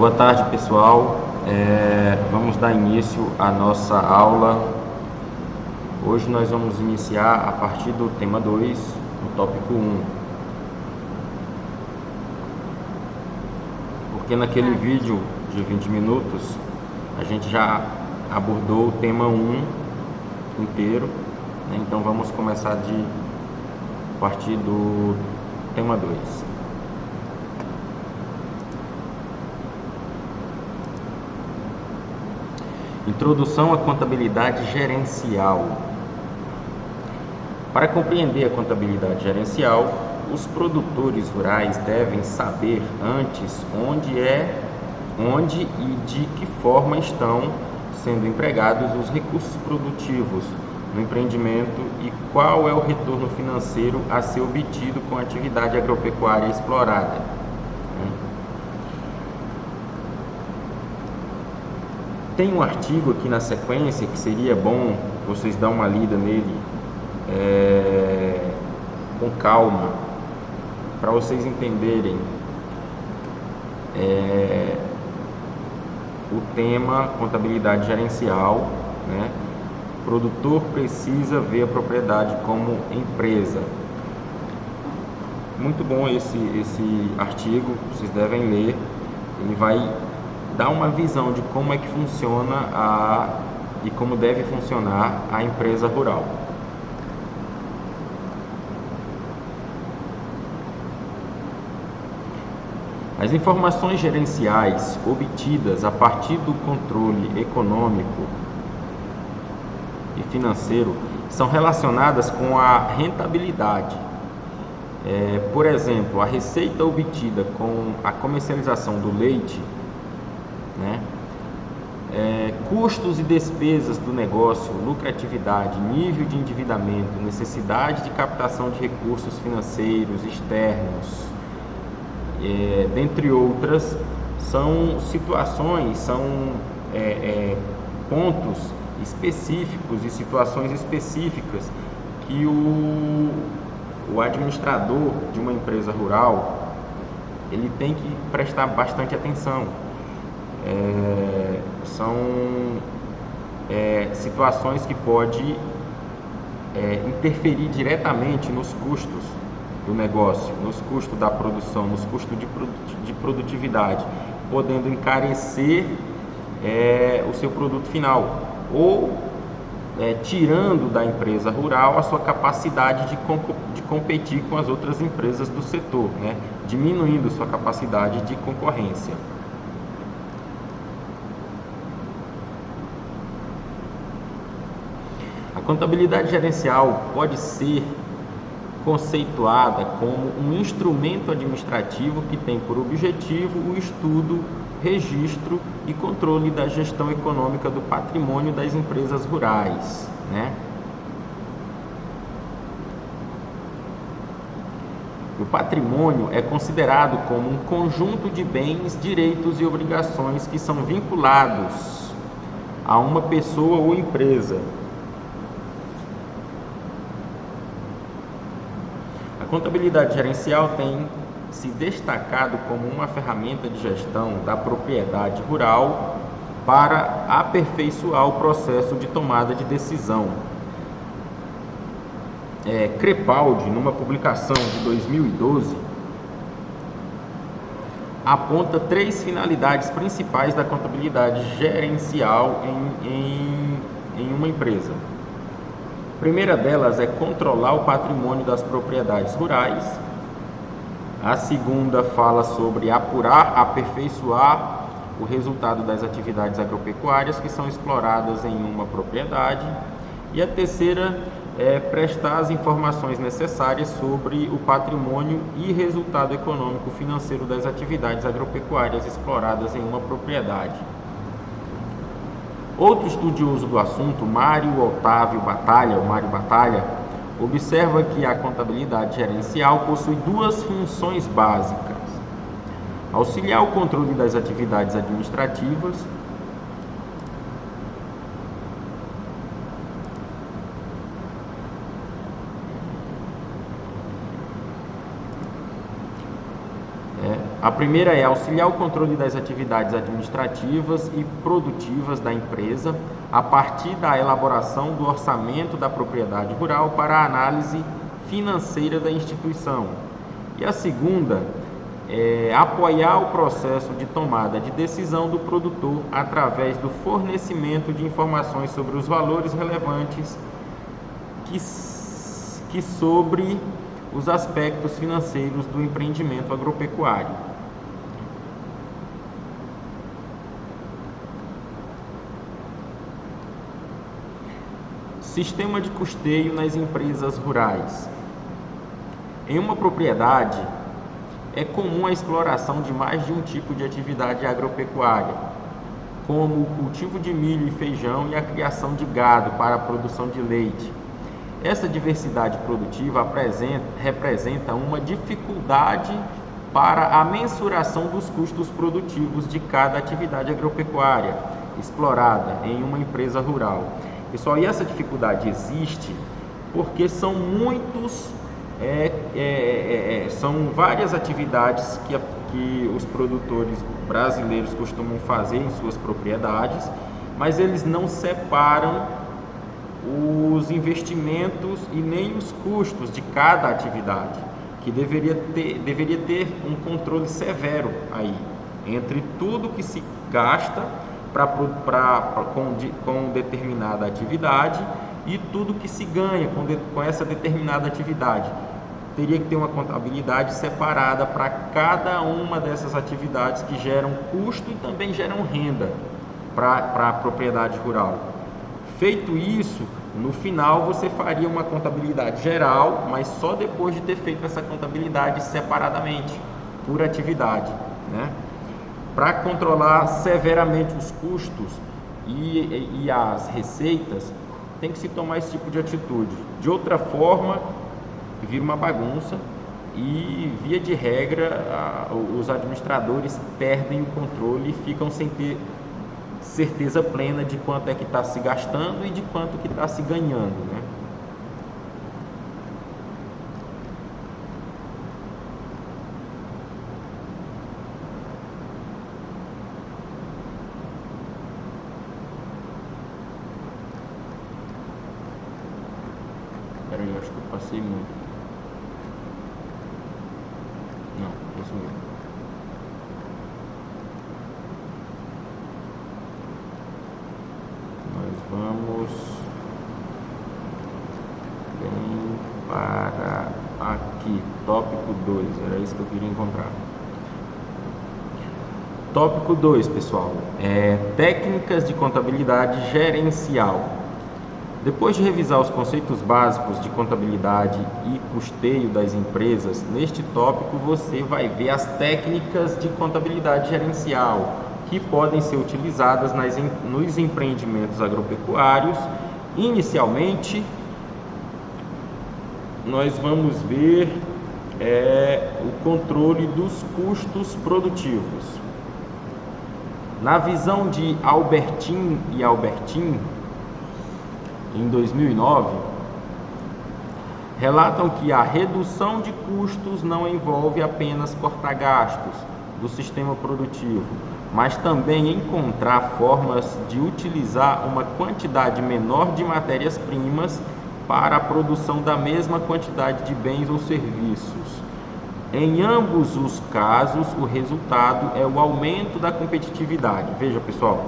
Boa tarde, pessoal. Vamos dar início à nossa aula. Hoje nós vamos iniciar a partir do tema 2, no tópico 1. Porque naquele vídeo de 20 minutos, a gente já abordou o tema 1 inteiro, né? Então vamos começar a partir do tema 2. Introdução à contabilidade gerencial. Para compreender a contabilidade gerencial, os produtores rurais devem saber antes onde e de que forma estão sendo empregados os recursos produtivos no empreendimento e qual é o retorno financeiro a ser obtido com a atividade agropecuária explorada. Tem um artigo aqui na sequência que seria bom vocês dar uma lida nele com calma, para vocês entenderem o tema contabilidade gerencial, né? O produtor precisa ver a propriedade como empresa. Muito bom esse artigo, vocês devem ler. Ele vai dar uma visão de como é que funciona e como deve funcionar a empresa rural. As informações gerenciais obtidas a partir do controle econômico e financeiro são relacionadas com a rentabilidade. Por exemplo, a receita obtida com a comercialização do leite, né? Custos e despesas do negócio, lucratividade, nível de endividamento, necessidade de captação de recursos financeiros externos, dentre outras, são situações, são pontos específicos e situações específicas que o administrador de uma empresa rural ele tem que prestar bastante atenção. São situações que podem interferir diretamente nos custos do negócio, nos custos da produção, nos custos de produtividade, podendo encarecer o seu produto final ou tirando da empresa rural a sua capacidade de competir com as outras empresas do setor, né? Diminuindo sua capacidade de concorrência. A contabilidade gerencial pode ser conceituada como um instrumento administrativo que tem por objetivo o estudo, registro e controle da gestão econômica do patrimônio das empresas rurais, né? O patrimônio é considerado como um conjunto de bens, direitos e obrigações que são vinculados a uma pessoa ou empresa. A contabilidade gerencial tem se destacado como uma ferramenta de gestão da propriedade rural para aperfeiçoar o processo de tomada de decisão. Crepaldi, numa publicação de 2012, aponta 3 finalidades principais da contabilidade gerencial em uma empresa. A primeira delas é controlar o patrimônio das propriedades rurais. A segunda fala sobre apurar, aperfeiçoar o resultado das atividades agropecuárias que são exploradas em uma propriedade. E a terceira é prestar as informações necessárias sobre o patrimônio e resultado econômico financeiro das atividades agropecuárias exploradas em uma propriedade. Outro estudioso do assunto, Mário Batalha, observa que a contabilidade gerencial possui 2 funções básicas: auxiliar o controle das atividades administrativas A primeira é auxiliar o controle das atividades administrativas e produtivas da empresa a partir da elaboração do orçamento da propriedade rural para a análise financeira da instituição. E a segunda é apoiar o processo de tomada de decisão do produtor através do fornecimento de informações sobre os valores relevantes que sobre os aspectos financeiros do empreendimento agropecuário. Sistema de custeio nas empresas rurais. Em uma propriedade, é comum a exploração de mais de um tipo de atividade agropecuária, como o cultivo de milho e feijão e a criação de gado para a produção de leite. Essa diversidade produtiva representa uma dificuldade para a mensuração dos custos produtivos de cada atividade agropecuária explorada em uma empresa rural. Pessoal, e essa dificuldade existe porque são são várias atividades que os produtores brasileiros costumam fazer em suas propriedades, mas eles não separam os investimentos e nem os custos de cada atividade, que deveria ter um controle severo aí, entre tudo que se gasta com determinada atividade e tudo que se ganha com essa determinada atividade. Teria que ter uma contabilidade separada para cada uma dessas atividades que geram custo e também geram renda para a propriedade rural. Feito isso, no final você faria uma contabilidade geral, mas só depois de ter feito essa contabilidade separadamente, por atividade, né? Para controlar severamente os custos e as receitas, tem que se tomar esse tipo de atitude. De outra forma, vira uma bagunça e, via de regra, os administradores perdem o controle e ficam sem ter certeza plena de quanto é que está se gastando e de quanto que está se ganhando, né? Peraí, eu acho que eu passei muito. Não, isso mesmo. Nós vamos bem para aqui, tópico 2, era isso que eu queria encontrar. Tópico 2, pessoal, técnicas de contabilidade gerencial. Depois de revisar os conceitos básicos de contabilidade e custeio das empresas, neste tópico você vai ver as técnicas de contabilidade gerencial que podem ser utilizadas nos empreendimentos agropecuários. Inicialmente, nós vamos ver o controle dos custos produtivos. Na visão de Albertin e Albertin, em 2009, relatam que a redução de custos não envolve apenas cortar gastos do sistema produtivo, mas também encontrar formas de utilizar uma quantidade menor de matérias-primas para a produção da mesma quantidade de bens ou serviços. Em ambos os casos, o resultado é o aumento da competitividade. Veja, pessoal,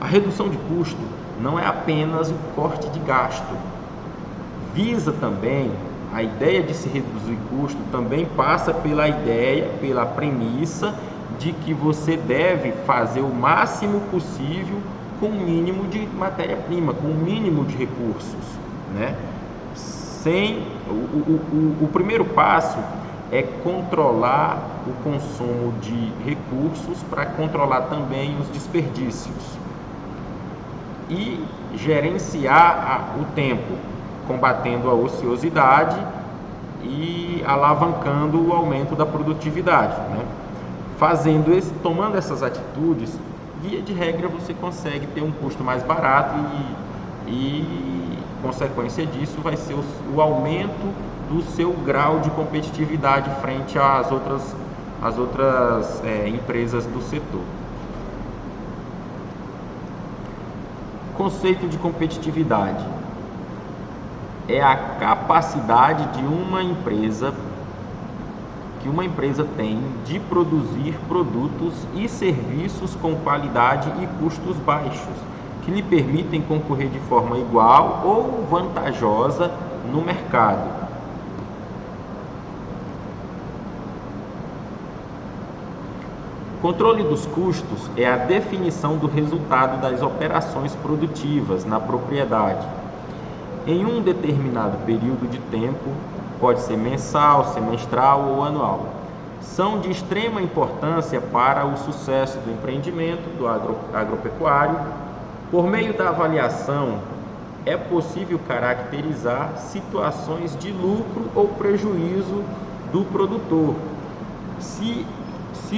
a redução de custo não é apenas o corte de gasto. Visa também, a ideia de se reduzir custo também passa pela premissa de que você deve fazer o máximo possível com o mínimo de matéria-prima, com o mínimo de recursos, né? O primeiro passo é controlar o consumo de recursos para controlar também os desperdícios e gerenciar o tempo, combatendo a ociosidade e alavancando o aumento da produtividade, né? Tomando essas atitudes, via de regra você consegue ter um custo mais barato e consequência disso vai ser o aumento do seu grau de competitividade frente às outras empresas do setor. Conceito de competitividade é a capacidade que uma empresa tem de produzir produtos e serviços com qualidade e custos baixos, que lhe permitem concorrer de forma igual ou vantajosa no mercado. Controle dos custos é a definição do resultado das operações produtivas na propriedade em um determinado período de tempo, pode ser mensal, semestral ou anual. São de extrema importância para o sucesso do empreendimento do agropecuário. Por meio da avaliação, é possível caracterizar situações de lucro ou prejuízo do produtor. Se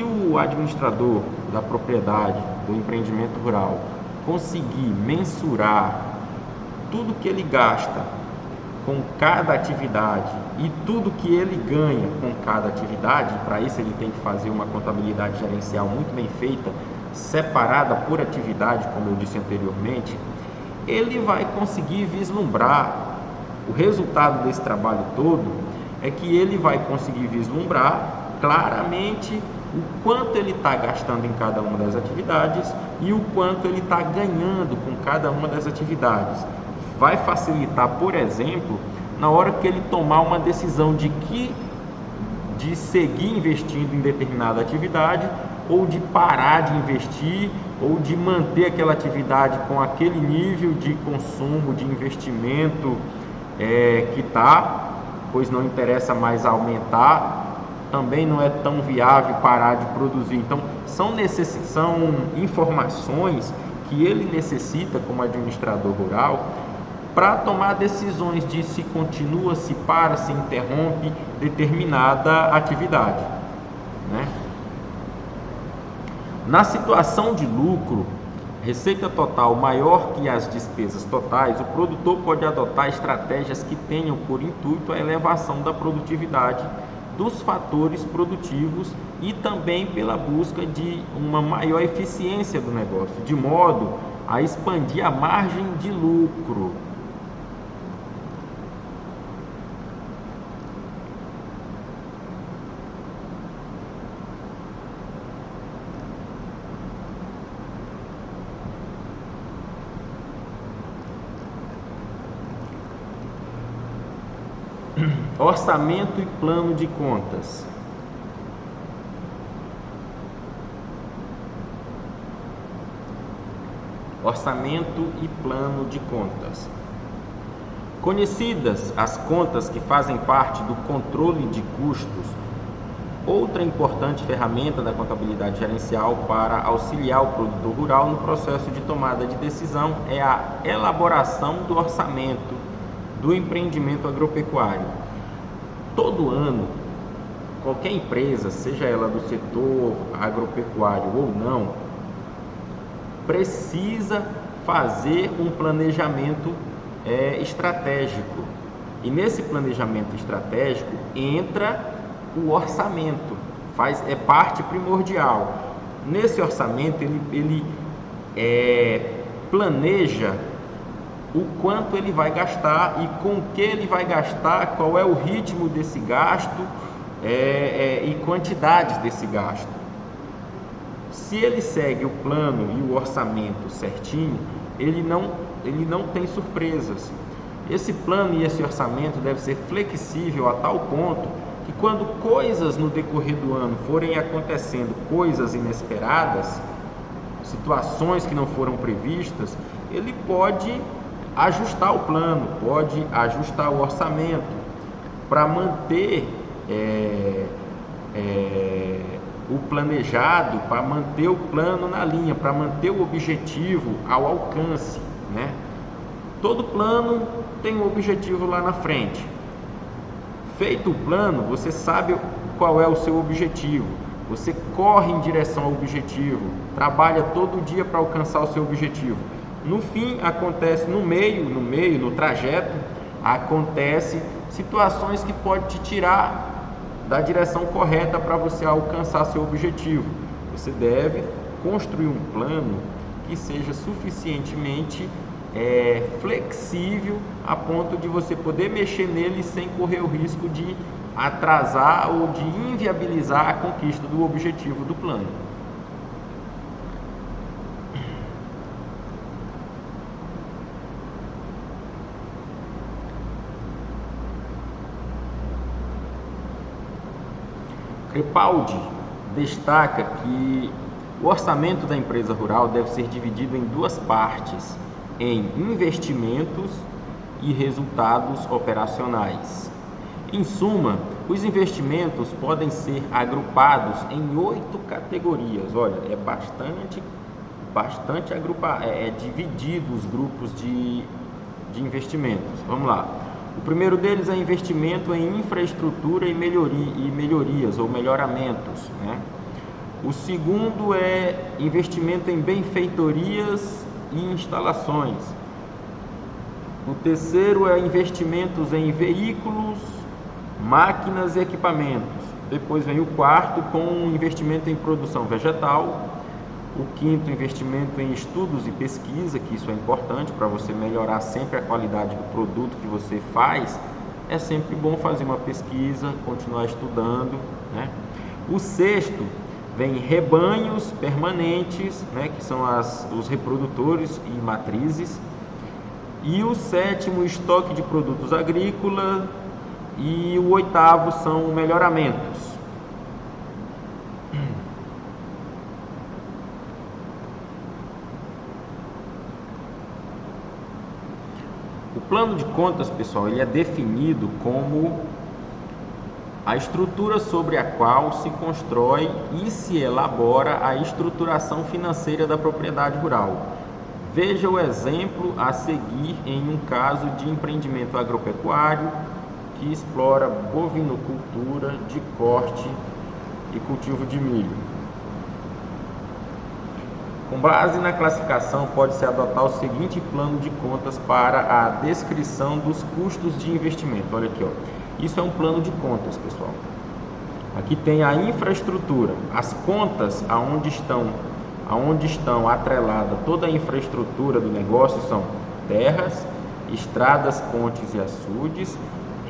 o administrador da propriedade, do empreendimento rural, conseguir mensurar tudo que ele gasta com cada atividade e tudo que ele ganha com cada atividade, para isso ele tem que fazer uma contabilidade gerencial muito bem feita, separada por atividade, como eu disse anteriormente, ele vai conseguir vislumbrar o resultado desse trabalho todo, é que ele vai conseguir vislumbrar claramente o quanto ele está gastando em cada uma das atividades e o quanto ele está ganhando com cada uma das atividades. Vai facilitar, por exemplo, na hora que ele tomar uma decisão de seguir investindo em determinada atividade ou de parar de investir ou de manter aquela atividade com aquele nível de consumo, de investimento que está, pois não interessa mais aumentar, também não é tão viável parar de produzir. Então, são informações que ele necessita como administrador rural para tomar decisões de se continua, se para, se interrompe determinada atividade, né? Na situação de lucro, receita total maior que as despesas totais, o produtor pode adotar estratégias que tenham por intuito a elevação da produtividade dos fatores produtivos e também pela busca de uma maior eficiência do negócio, de modo a expandir a margem de lucro. Orçamento e plano de contas. Orçamento e plano de contas. Conhecidas as contas que fazem parte do controle de custos, outra importante ferramenta da contabilidade gerencial para auxiliar o produtor rural no processo de tomada de decisão é a elaboração do orçamento do empreendimento agropecuário. Todo ano, qualquer empresa, seja ela do setor agropecuário ou não, precisa fazer um planejamento estratégico. E nesse planejamento estratégico entra o orçamento, é parte primordial. Nesse orçamento ele planeja o quanto ele vai gastar e com o que ele vai gastar, qual é o ritmo desse gasto e quantidades desse gasto. Se ele segue o plano e o orçamento certinho, ele não tem surpresas. Esse plano e esse orçamento deve ser flexível a tal ponto que quando coisas no decorrer do ano forem acontecendo, coisas inesperadas, situações que não foram previstas, ele pode ajustar o plano, pode ajustar o orçamento para manter o planejado, para manter o plano na linha, para manter o objetivo ao alcance, né? Todo plano tem um objetivo lá na frente. Feito o plano, você sabe qual é o seu objetivo, você corre em direção ao objetivo, trabalha todo dia para alcançar o seu objetivo. No fim, acontece no trajeto, acontece situações que podem te tirar da direção correta para você alcançar seu objetivo. Você deve construir um plano que seja suficientemente flexível a ponto de você poder mexer nele sem correr o risco de atrasar ou de inviabilizar a conquista do objetivo do plano. Crepaldi destaca que o orçamento da empresa rural deve ser dividido em duas partes, em investimentos e resultados operacionais. Em suma, os investimentos podem ser agrupados em 8 categorias. Olha, é bastante agrupar, dividido os grupos de investimentos. Vamos lá. O primeiro deles é investimento em infraestrutura e melhorias ou melhoramentos, né? O segundo é investimento em benfeitorias e instalações. O terceiro é investimentos em veículos, máquinas e equipamentos. Depois vem o quarto com investimento em produção vegetal. O quinto, investimento em estudos e pesquisa, que isso é importante para você melhorar sempre a qualidade do produto que você faz. É sempre bom fazer uma pesquisa, continuar estudando, né? O sexto vem rebanhos permanentes, né, que são os reprodutores e matrizes. E o sétimo, estoque de produtos agrícolas. E o oitavo são melhoramentos. O plano de contas, pessoal, ele é definido como a estrutura sobre a qual se constrói e se elabora a estruturação financeira da propriedade rural. Veja o exemplo a seguir em um caso de empreendimento agropecuário que explora bovinocultura de corte e cultivo de milho. Com base na classificação, pode-se adotar o seguinte plano de contas para a descrição dos custos de investimento. Olha aqui, ó. Isso é um plano de contas, pessoal. Aqui tem a infraestrutura, as contas aonde estão atrelada toda a infraestrutura do negócio são terras, estradas, pontes e açudes,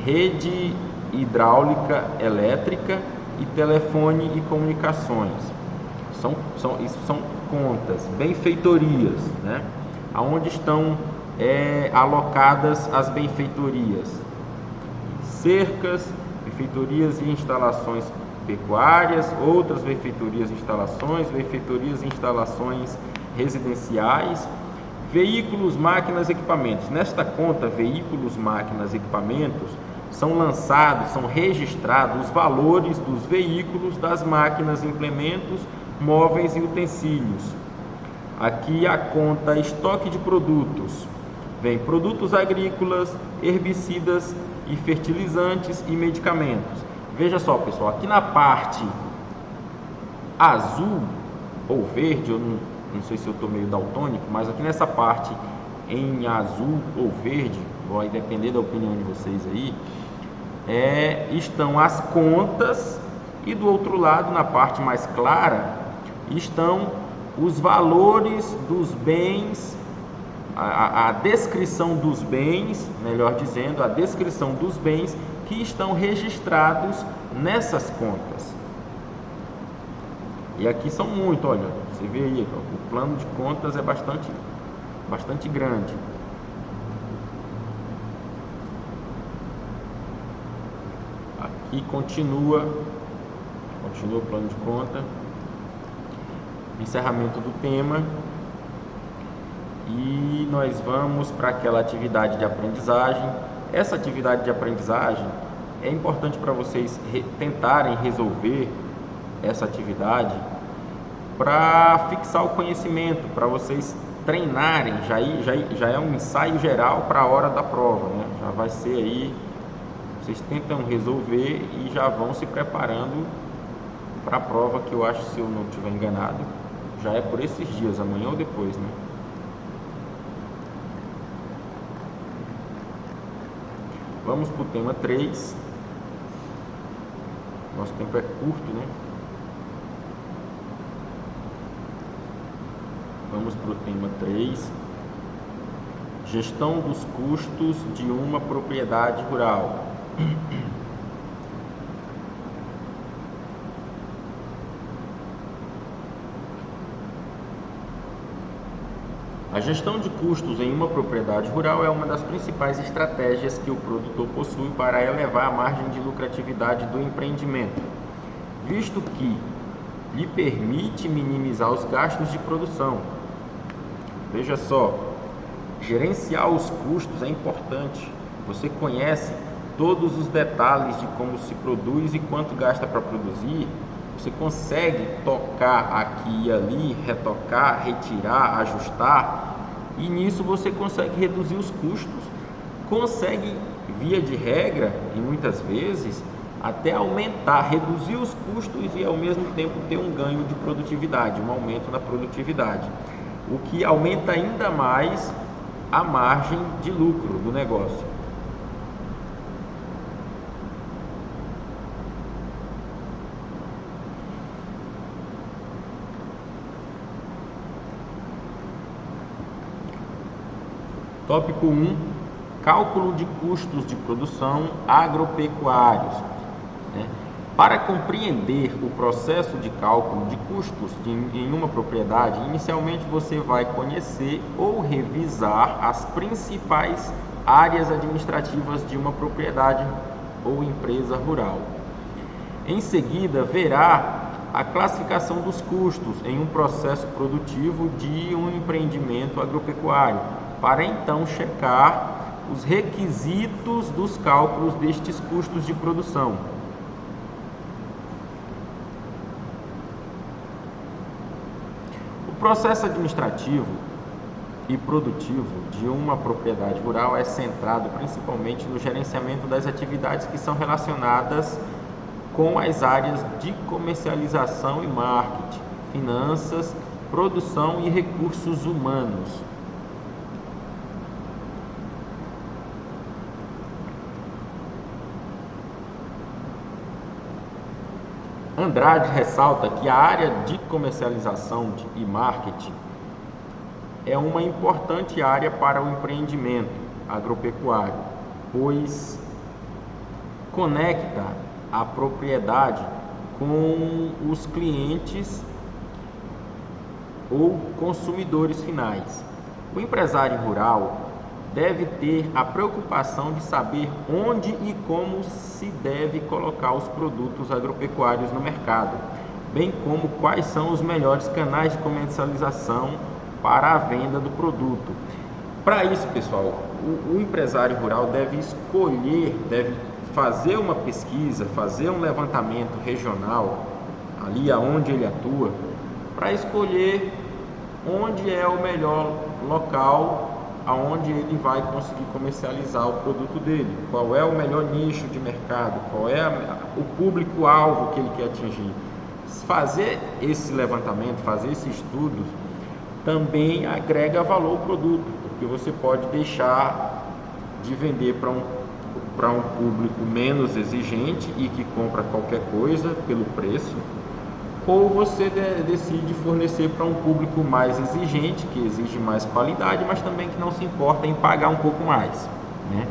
rede hidráulica, elétrica e telefone e comunicações. Isso são contas, benfeitorias, né? Aonde estão alocadas as benfeitorias, cercas, benfeitorias e instalações pecuárias, outras benfeitorias e instalações residenciais, veículos, máquinas e equipamentos. Nesta conta, veículos, máquinas e equipamentos, são lançados, são registrados os valores dos veículos, das máquinas, implementos, móveis e utensílios. Aqui a conta estoque de produtos. Vem produtos agrícolas, herbicidas e fertilizantes e medicamentos. Veja só, pessoal, aqui na parte azul ou verde, eu não sei se eu estou meio daltônico, mas aqui nessa parte em azul ou verde, vai depender da opinião de vocês aí, estão as contas, e do outro lado, na parte mais clara, estão os valores dos bens, a descrição dos bens, melhor dizendo, a descrição dos bens que estão registrados nessas contas. E aqui são muito, olha, você vê aí, o plano de contas é bastante grande. Aqui continua o plano de conta, encerramento do tema, e nós vamos para aquela atividade de aprendizagem. Essa atividade de aprendizagem é importante para vocês tentarem resolver essa atividade para fixar o conhecimento, para vocês treinarem, já é um ensaio geral para a hora da prova, né? Já vai ser aí, vocês tentam resolver e já vão se preparando para a prova, que eu acho, se eu não estiver enganado, já é por esses dias, amanhã ou depois, né? Vamos para o tema 3. Nosso tempo é curto, né? Vamos para o tema 3. Gestão dos custos de uma propriedade rural. A gestão de custos em uma propriedade rural é uma das principais estratégias que o produtor possui para elevar a margem de lucratividade do empreendimento, visto que lhe permite minimizar os gastos de produção. Veja só, gerenciar os custos é importante. Você conhece todos os detalhes de como se produz e quanto gasta para produzir. Você consegue tocar aqui e ali, retocar, retirar, ajustar, e nisso você consegue reduzir os custos, consegue, via de regra, e muitas vezes, até aumentar, reduzir os custos e ao mesmo tempo ter um ganho de produtividade, um aumento da produtividade, o que aumenta ainda mais a margem de lucro do negócio. Tópico 1. Cálculo de custos de produção agropecuários. Para compreender o processo de cálculo de custos em uma propriedade, inicialmente você vai conhecer ou revisar as principais áreas administrativas de uma propriedade ou empresa rural. Em seguida, verá a classificação dos custos em um processo produtivo de um empreendimento agropecuário, para então checar os requisitos dos cálculos destes custos de produção. O processo administrativo e produtivo de uma propriedade rural é centrado principalmente no gerenciamento das atividades que são relacionadas com as áreas de comercialização e marketing, finanças, produção e recursos humanos. Andrade ressalta que a área de comercialização e marketing é uma importante área para o empreendimento agropecuário, pois conecta a propriedade com os clientes ou consumidores finais. O empresário rural deve ter a preocupação de saber onde e como se deve colocar os produtos agropecuários no mercado, bem como quais são os melhores canais de comercialização para a venda do produto. Para isso, pessoal, o empresário rural deve escolher, deve fazer uma pesquisa, fazer um levantamento regional, ali aonde ele atua, para escolher onde é o melhor local aonde ele vai conseguir comercializar o produto dele, qual é o melhor nicho de mercado, qual é o público-alvo que ele quer atingir. Fazer esse levantamento, fazer esse estudo, também agrega valor ao produto, porque você pode deixar de vender para um público menos exigente e que compra qualquer coisa pelo preço, ou você decide fornecer para um público mais exigente, que exige mais qualidade, mas também que não se importa em pagar um pouco mais, né?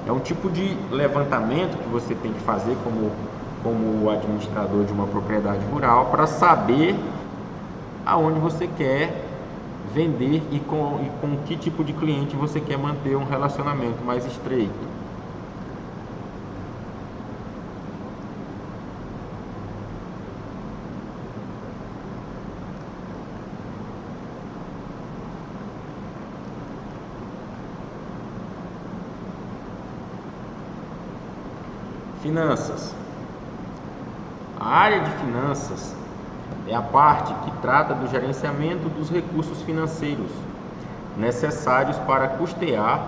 É um tipo de levantamento que você tem que fazer como administrador de uma propriedade rural para saber aonde você quer vender e com que tipo de cliente você quer manter um relacionamento mais estreito. Finanças. A área de finanças é a parte que trata do gerenciamento dos recursos financeiros necessários para custear,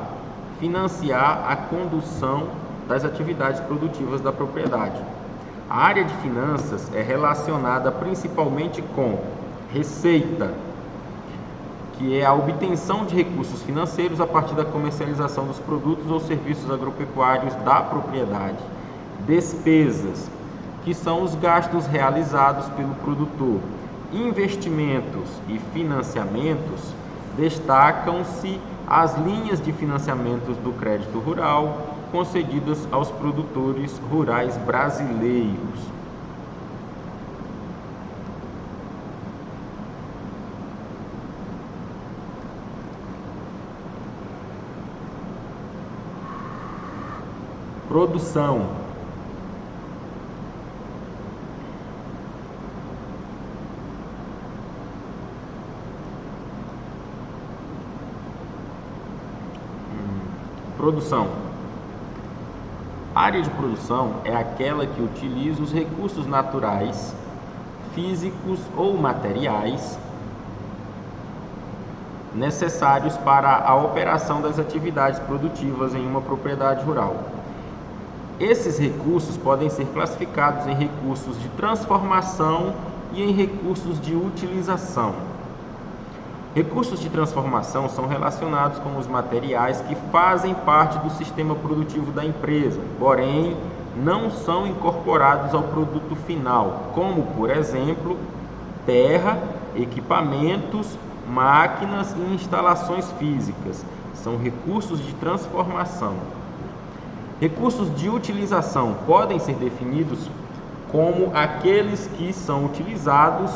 financiar a condução das atividades produtivas da propriedade. A área de finanças é relacionada principalmente com receita, que é a obtenção de recursos financeiros a partir da comercialização dos produtos ou serviços agropecuários da propriedade. Despesas, que são os gastos realizados pelo produtor. Investimentos e financiamentos, destacam-se as linhas de financiamentos do crédito rural concedidas aos produtores rurais brasileiros. Produção. Produção. A área de produção é aquela que utiliza os recursos naturais, físicos ou materiais necessários para a operação das atividades produtivas em uma propriedade rural. Esses recursos podem ser classificados em recursos de transformação e em recursos de utilização. Recursos de transformação são relacionados com os materiais que fazem parte do sistema produtivo da empresa, porém não são incorporados ao produto final, como, por exemplo, terra, equipamentos, máquinas e instalações físicas. São recursos de transformação. Recursos de utilização podem ser definidos como aqueles que são utilizados,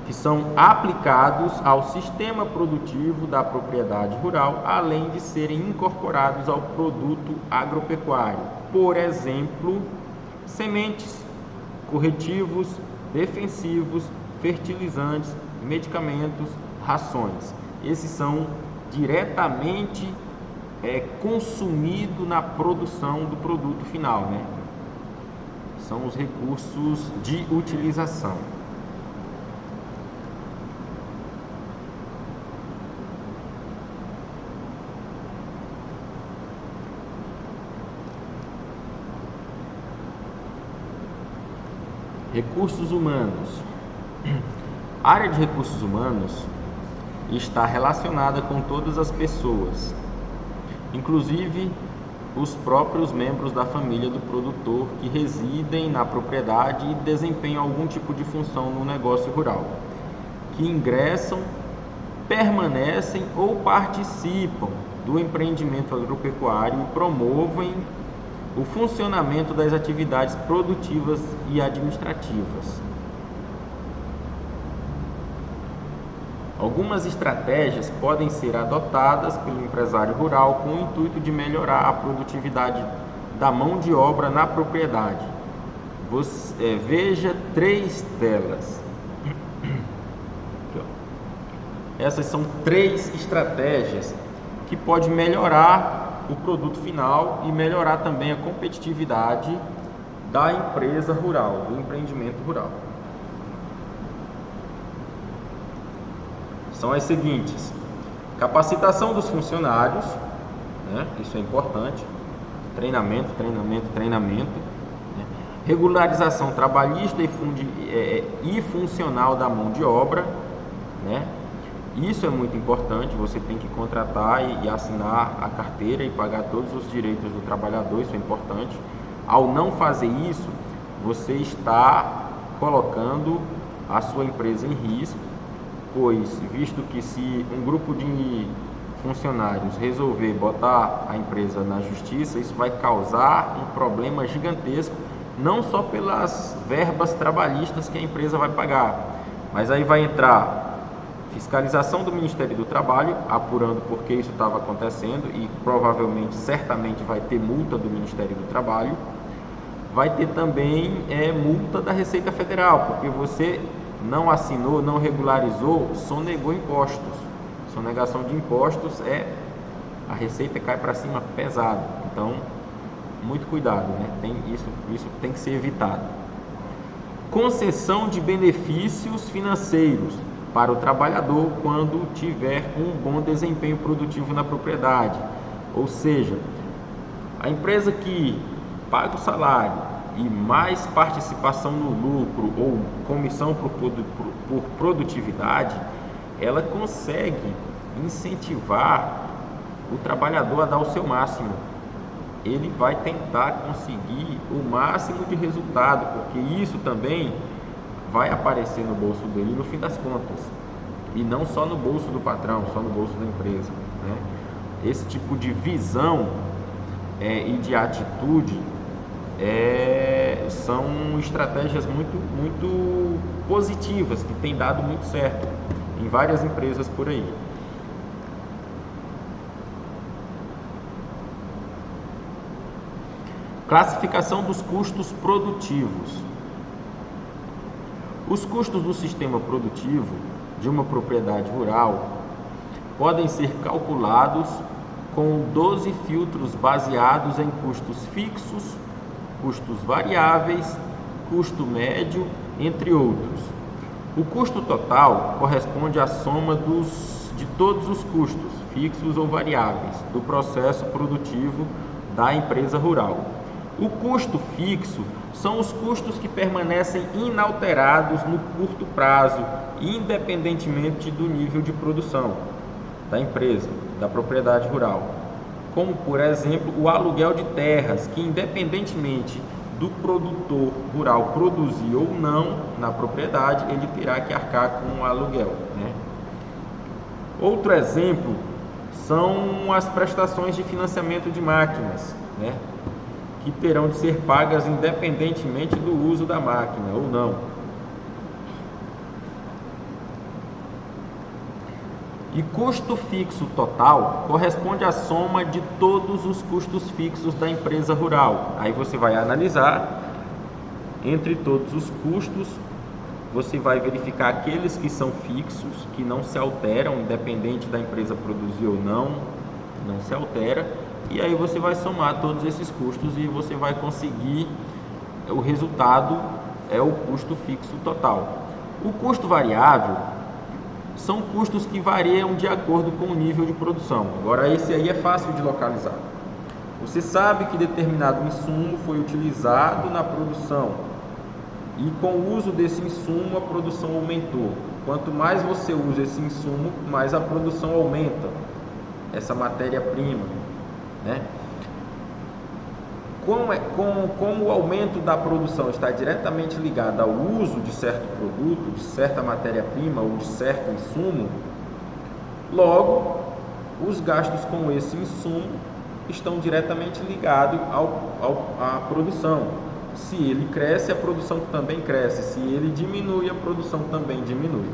que são aplicados ao sistema produtivo da propriedade rural, além de serem incorporados ao produto agropecuário. Por exemplo, sementes, corretivos, defensivos, fertilizantes, medicamentos, rações. Esses são diretamente consumidos na produção do produto final, né? São os recursos de utilização. Recursos humanos. A área de recursos humanos está relacionada com todas as pessoas, inclusive os próprios membros da família do produtor que residem na propriedade e desempenham algum tipo de função no negócio rural, que ingressam, permanecem ou participam do empreendimento agropecuário e promovem o funcionamento das atividades produtivas e administrativas. Algumas estratégias podem ser adotadas pelo empresário rural com o intuito de melhorar a produtividade da mão de obra na propriedade. Veja 3 delas. Essas são 3 estratégias que podem melhorar o produto final e melhorar também a competitividade da empresa rural, do empreendimento rural. São as seguintes: capacitação dos funcionários, né? Isso é importante, treinamento, né? Regularização trabalhista e funcional da mão de obra, né? Isso é muito importante, você tem que contratar e assinar a carteira e pagar todos os direitos do trabalhador, isso é importante. Ao não fazer isso, você está colocando a sua empresa em risco, pois, visto que se um grupo de funcionários resolver botar a empresa na justiça, isso vai causar um problema gigantesco, não só pelas verbas trabalhistas que a empresa vai pagar, mas aí vai entrar fiscalização do Ministério do Trabalho, apurando por que isso estava acontecendo e provavelmente, certamente vai ter multa do Ministério do Trabalho. Vai ter também multa da Receita Federal, porque você não assinou, não regularizou, sonegou impostos. Sonegação de impostos a Receita cai para cima pesado. Então, muito cuidado, né? Isso tem que ser evitado. Concessão de benefícios financeiros para o trabalhador quando tiver um bom desempenho produtivo na propriedade. Ou seja, a empresa que paga o salário e mais participação no lucro ou comissão por produtividade, ela consegue incentivar o trabalhador a dar o seu máximo. ele vai tentar conseguir o máximo de resultado, porque isso também vai aparecer no bolso dele no fim das contas, e não só no bolso do patrão, só no bolso da empresa, né? Esse tipo de visão e de atitude são estratégias muito positivas, que têm dado muito certo em várias empresas por aí. Classificação dos custos produtivos. Os custos do sistema produtivo de uma propriedade rural podem ser calculados com 12 filtros baseados em custos fixos, custos variáveis, custo médio, entre outros. O custo total corresponde à soma de todos os custos, fixos ou variáveis, do processo produtivo da empresa rural. O custo fixo são os custos que permanecem inalterados no curto prazo, independentemente do nível de produção da empresa, da propriedade rural. Como, por exemplo, o aluguel de terras, que independentemente do produtor rural produzir ou não na propriedade, ele terá que arcar com o aluguel, né? Outro exemplo são as prestações de financiamento de máquinas, né? Que terão de ser pagas independentemente do uso da máquina ou não. E custo fixo total corresponde à soma de todos os custos fixos da empresa rural. Aí você vai analisar entre todos os custos, você vai verificar aqueles que são fixos, que não se alteram, independente da empresa produzir ou não se altera. E aí você vai somar todos esses custos e você vai conseguir o resultado, é o custo fixo total. O custo variável são custos que variam de acordo com o nível de produção. Agora esse aí é fácil de localizar. Você sabe que determinado insumo foi utilizado na produção e com o uso desse insumo a produção aumentou. Quanto mais você usa esse insumo, mais a produção aumenta, essa matéria-prima, né? Como o aumento da produção está diretamente ligado ao uso de certo produto, de certa matéria-prima ou de certo insumo, logo, os gastos com esse insumo estão diretamente ligados à produção. Se ele cresce, a produção também cresce. Se ele diminui, a produção também diminui.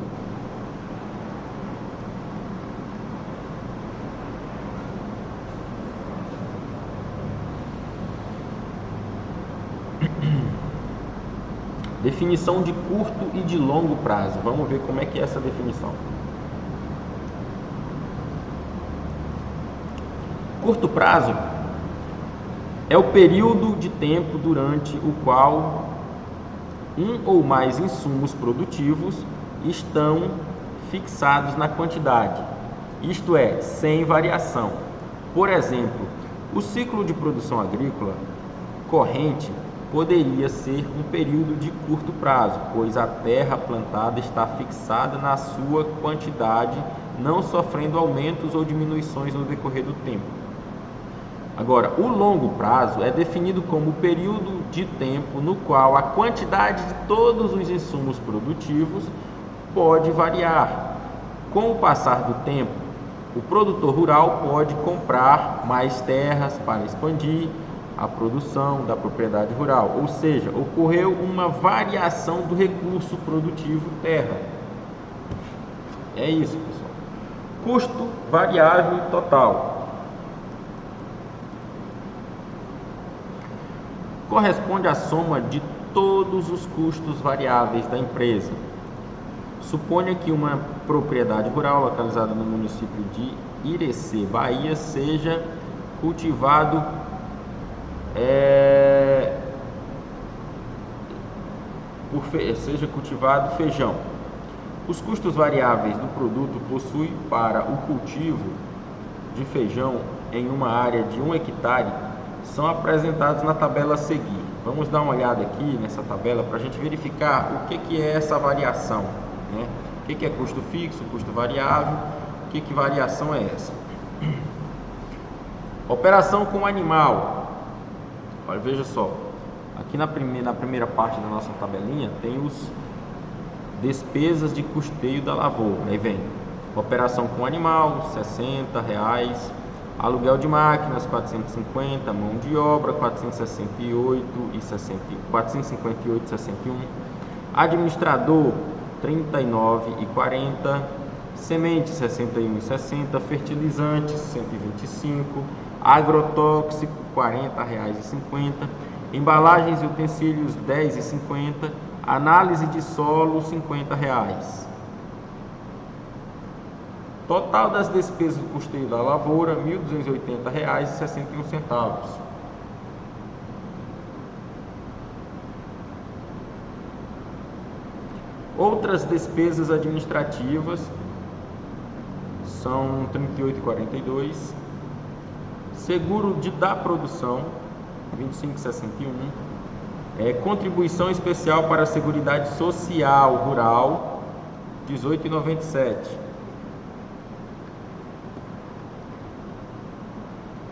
Definição de curto e de longo prazo. Vamos ver como é que é essa definição. Curto prazo é o período de tempo durante o qual um ou mais insumos produtivos estão fixados na quantidade, isto é, sem variação. Por exemplo, o ciclo de produção agrícola corrente poderia ser um período de curto prazo, pois a terra plantada está fixada na sua quantidade, não sofrendo aumentos ou diminuições no decorrer do tempo. Agora, o longo prazo é definido como o período de tempo no qual a quantidade de todos os insumos produtivos pode variar. Com o passar do tempo, o produtor rural pode comprar mais terras para expandir a produção da propriedade rural, ou seja, ocorreu uma variação do recurso produtivo terra. É isso, pessoal. Custo variável total corresponde à soma de todos os custos variáveis da empresa. Suponha que uma propriedade rural localizada no município de Irecê, Bahia, seja cultivado feijão. Os custos variáveis do produto possuído para o cultivo de feijão em uma área de 1 hectare são apresentados na tabela a seguir. Vamos dar uma olhada aqui nessa tabela para a gente verificar o que é essa variação, né? O que é custo fixo, custo variável, que variação é essa? Operação com animal. Olha, veja só, aqui na primeira parte da nossa tabelinha tem os despesas de custeio da lavoura. Aí vem operação com animal, R$ 60, aluguel de máquinas, 450, mão de obra, 458,61, administrador, 39,40, semente, 61,60, fertilizantes, 125, agrotóxico, R$ 40,50, embalagens e utensílios, R$ 10,50, análise de solo, R$ 50. Total das despesas do custeio da lavoura, R$ 1.280,61. Outras despesas administrativas são R$ 38,42. Seguro da produção, R$ 25,61. Contribuição especial para a Seguridade Social Rural, R$ 18,97.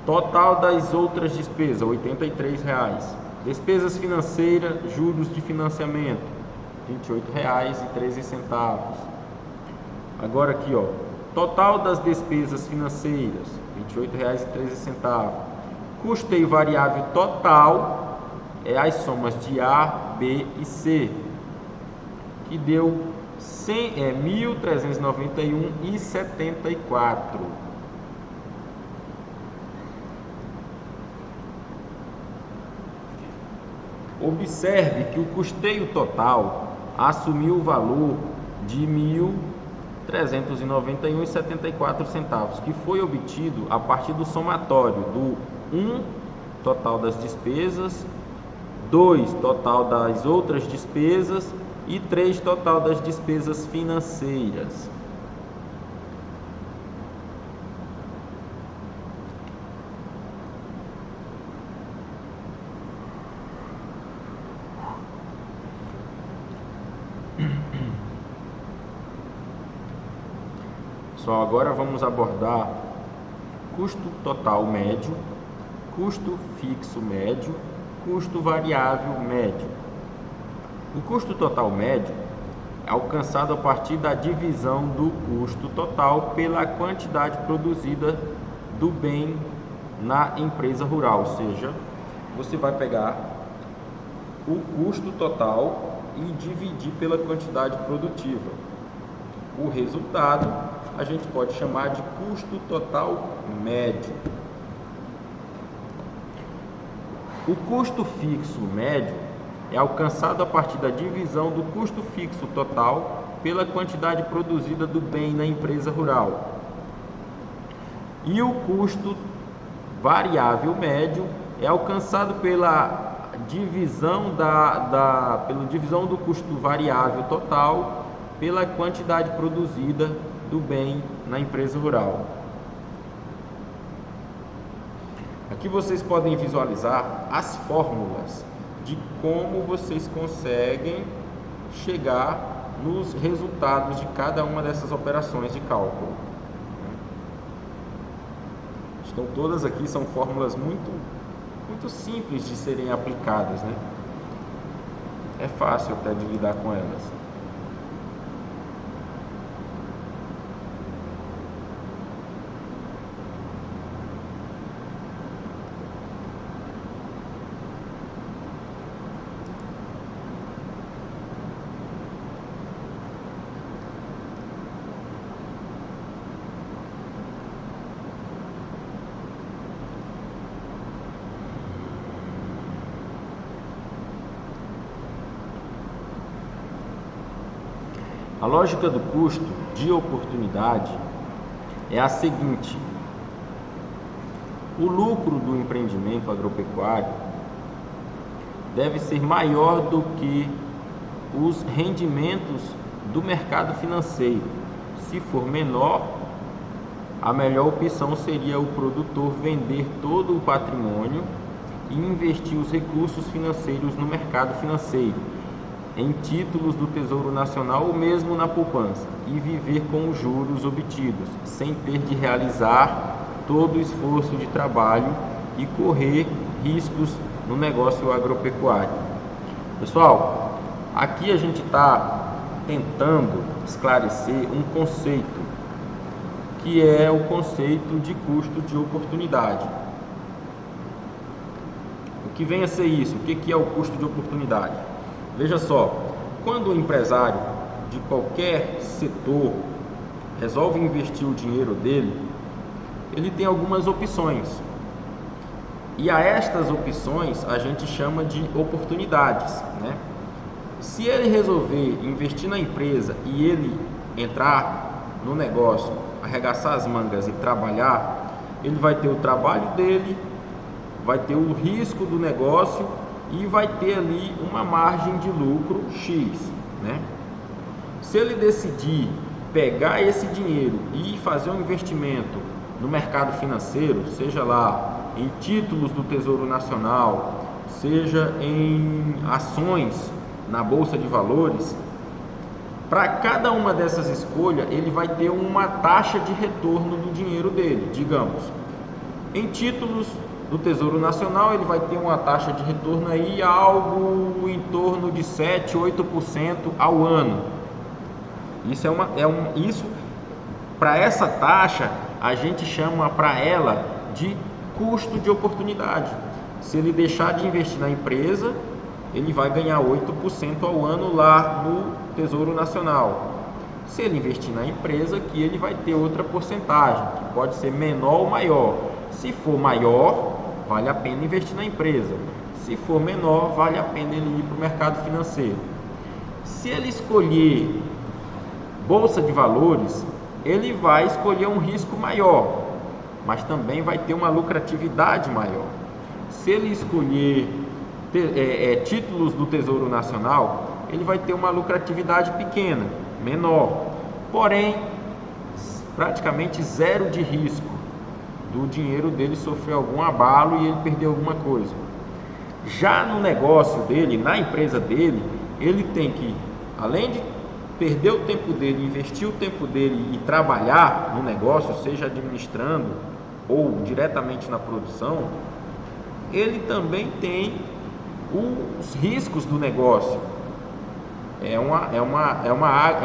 Total das outras despesas, R$ 83,00. Despesas financeiras, juros de financiamento, R$ 28,13. Agora aqui, ó, total das despesas financeiras, R$ 28,13. Custeio variável total é as somas de A, B e C, que deu R$ 1.391,74. Observe que o custeio total assumiu o valor de R$ 1.391,74, que foi obtido a partir do somatório do 1, total das despesas, 2, total das outras despesas e 3, total das despesas financeiras. Só agora vamos abordar custo total médio, custo fixo médio, custo variável médio. O custo total médio é alcançado a partir da divisão do custo total pela quantidade produzida do bem na empresa rural, ou seja, você vai pegar o custo total e dividir pela quantidade produtiva. O resultado a gente pode chamar de custo total médio. O custo fixo médio é alcançado a partir da divisão do custo fixo total pela quantidade produzida do bem na empresa rural. E o custo variável médio é alcançado pela divisão pela divisão do custo variável total pela quantidade produzida do bem na empresa rural. Aqui vocês podem visualizar as fórmulas de como vocês conseguem chegar nos resultados de cada uma dessas operações de cálculo. Então todas aqui são fórmulas muito simples de serem aplicadas, né? É fácil até de lidar com elas. A lógica do custo de oportunidade é a seguinte: o lucro do empreendimento agropecuário deve ser maior do que os rendimentos do mercado financeiro. Se for menor, a melhor opção seria o produtor vender todo o patrimônio e investir os recursos financeiros no mercado financeiro, em títulos do Tesouro Nacional ou mesmo na poupança, e viver com os juros obtidos, sem ter de realizar todo o esforço de trabalho e correr riscos no negócio agropecuário. Pessoal, aqui a gente está tentando esclarecer um conceito, que é o conceito de custo de oportunidade. O que vem a ser isso? O que é o custo de oportunidade? Veja só, quando o empresário de qualquer setor resolve investir o dinheiro dele, ele tem algumas opções. E a estas opções a gente chama de oportunidades, né? Se ele resolver investir na empresa e ele entrar no negócio, arregaçar as mangas e trabalhar, ele vai ter o trabalho dele, vai ter o risco do negócio e vai ter ali uma margem de lucro X, né? Se ele decidir pegar esse dinheiro e fazer um investimento no mercado financeiro, seja lá em títulos do Tesouro Nacional, seja em ações na Bolsa de Valores, para cada uma dessas escolhas ele vai ter uma taxa de retorno do dinheiro dele. Digamos, em títulos do Tesouro Nacional ele vai ter uma taxa de retorno aí algo em torno de 7, 8% ao ano. Isso para essa taxa a gente chama para ela de custo de oportunidade. Se ele deixar de investir na empresa, ele vai ganhar 8% ao ano lá no Tesouro Nacional. Se ele investir na empresa, que ele vai ter outra porcentagem, que pode ser menor ou maior. Se for maior, vale a pena investir na empresa. Se for menor, vale a pena ele ir para o mercado financeiro. Se ele escolher Bolsa de Valores, ele vai escolher um risco maior, mas também vai ter uma lucratividade maior. Se ele escolher títulos do Tesouro Nacional, ele vai ter uma lucratividade pequena, menor, porém praticamente zero de risco do dinheiro dele sofrer algum abalo e ele perder alguma coisa. Já no negócio dele, na empresa dele, ele tem que, além de perder o tempo dele, investir o tempo dele e trabalhar no negócio, seja administrando ou diretamente na produção, ele também tem os riscos do negócio. É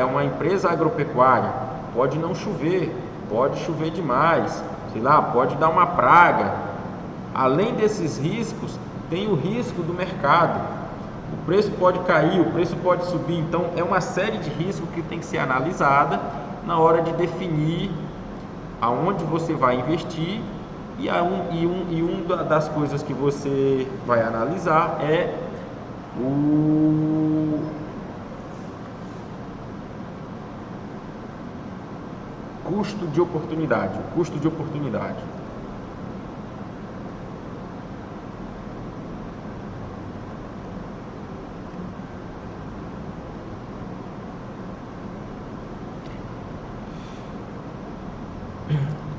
uma empresa agropecuária, pode não chover, pode chover demais, sei lá, pode dar uma praga. Além desses riscos, tem o risco do mercado. O preço pode cair, o preço pode subir, então é uma série de riscos que tem que ser analisada na hora de definir aonde você vai investir uma das coisas que você vai analisar é o custo de oportunidade. O custo de oportunidade.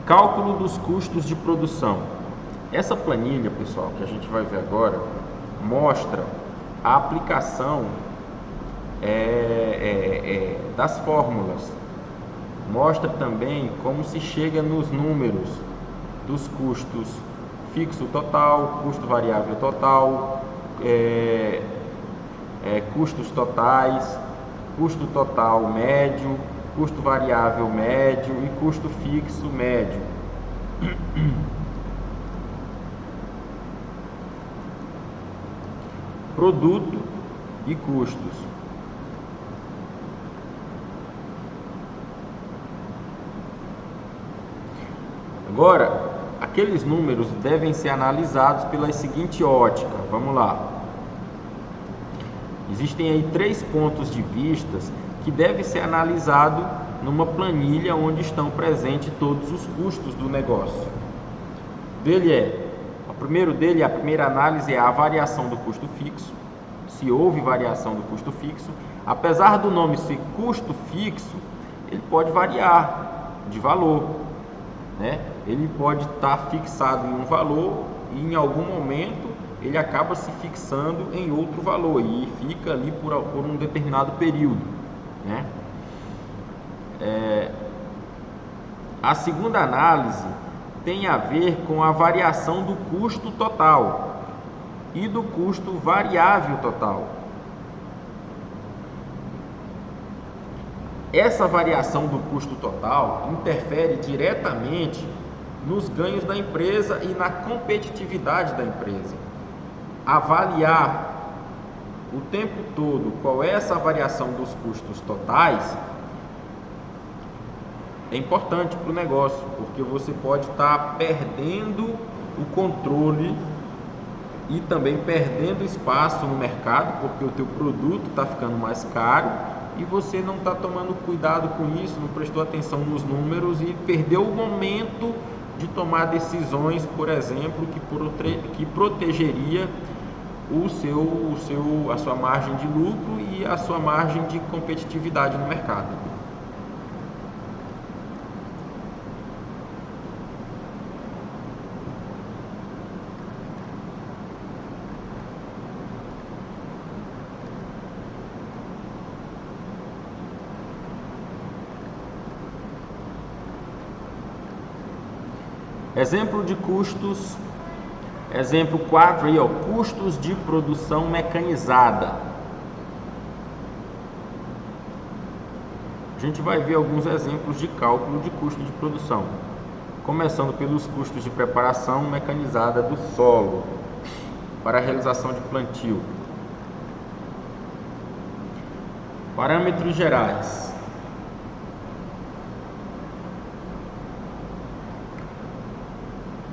Cálculo dos custos de produção. Essa planilha, pessoal, que a gente vai ver agora, mostra a aplicação das fórmulas. Mostra também como se chega nos números dos custos fixo total, custo variável total, custos totais, custo total médio, custo variável médio e custo fixo médio. Produto e custos. Agora, aqueles números devem ser analisados pela seguinte ótica. Vamos lá. Existem aí 3 pontos de vista que deve ser analisado numa planilha onde estão presentes todos os custos do negócio. A primeira análise é a variação do custo fixo. Se houve variação do custo fixo, apesar do nome ser custo fixo, ele pode variar de valor, né? Ele pode estar fixado em um valor e em algum momento ele acaba se fixando em outro valor e fica ali por um determinado período, né? A segunda análise tem a ver com a variação do custo total. e do custo variável total. Essa variação do custo total interfere diretamente nos ganhos da empresa e na competitividade da empresa. Avaliar o tempo todo qual é essa variação dos custos totais é importante para o negócio, porque você pode estar perdendo o controle e também perdendo espaço no mercado, porque o teu produto está ficando mais caro e você não está tomando cuidado com isso, não prestou atenção nos números e perdeu o momento de tomar decisões, por exemplo, que protegeria a sua margem de lucro e a sua margem de competitividade no mercado. Exemplo de custos, exemplo 4 aí, ó, custos de produção mecanizada. A gente vai ver alguns exemplos de cálculo de custo de produção, começando pelos custos de preparação mecanizada do solo para a realização de plantio. Parâmetros gerais.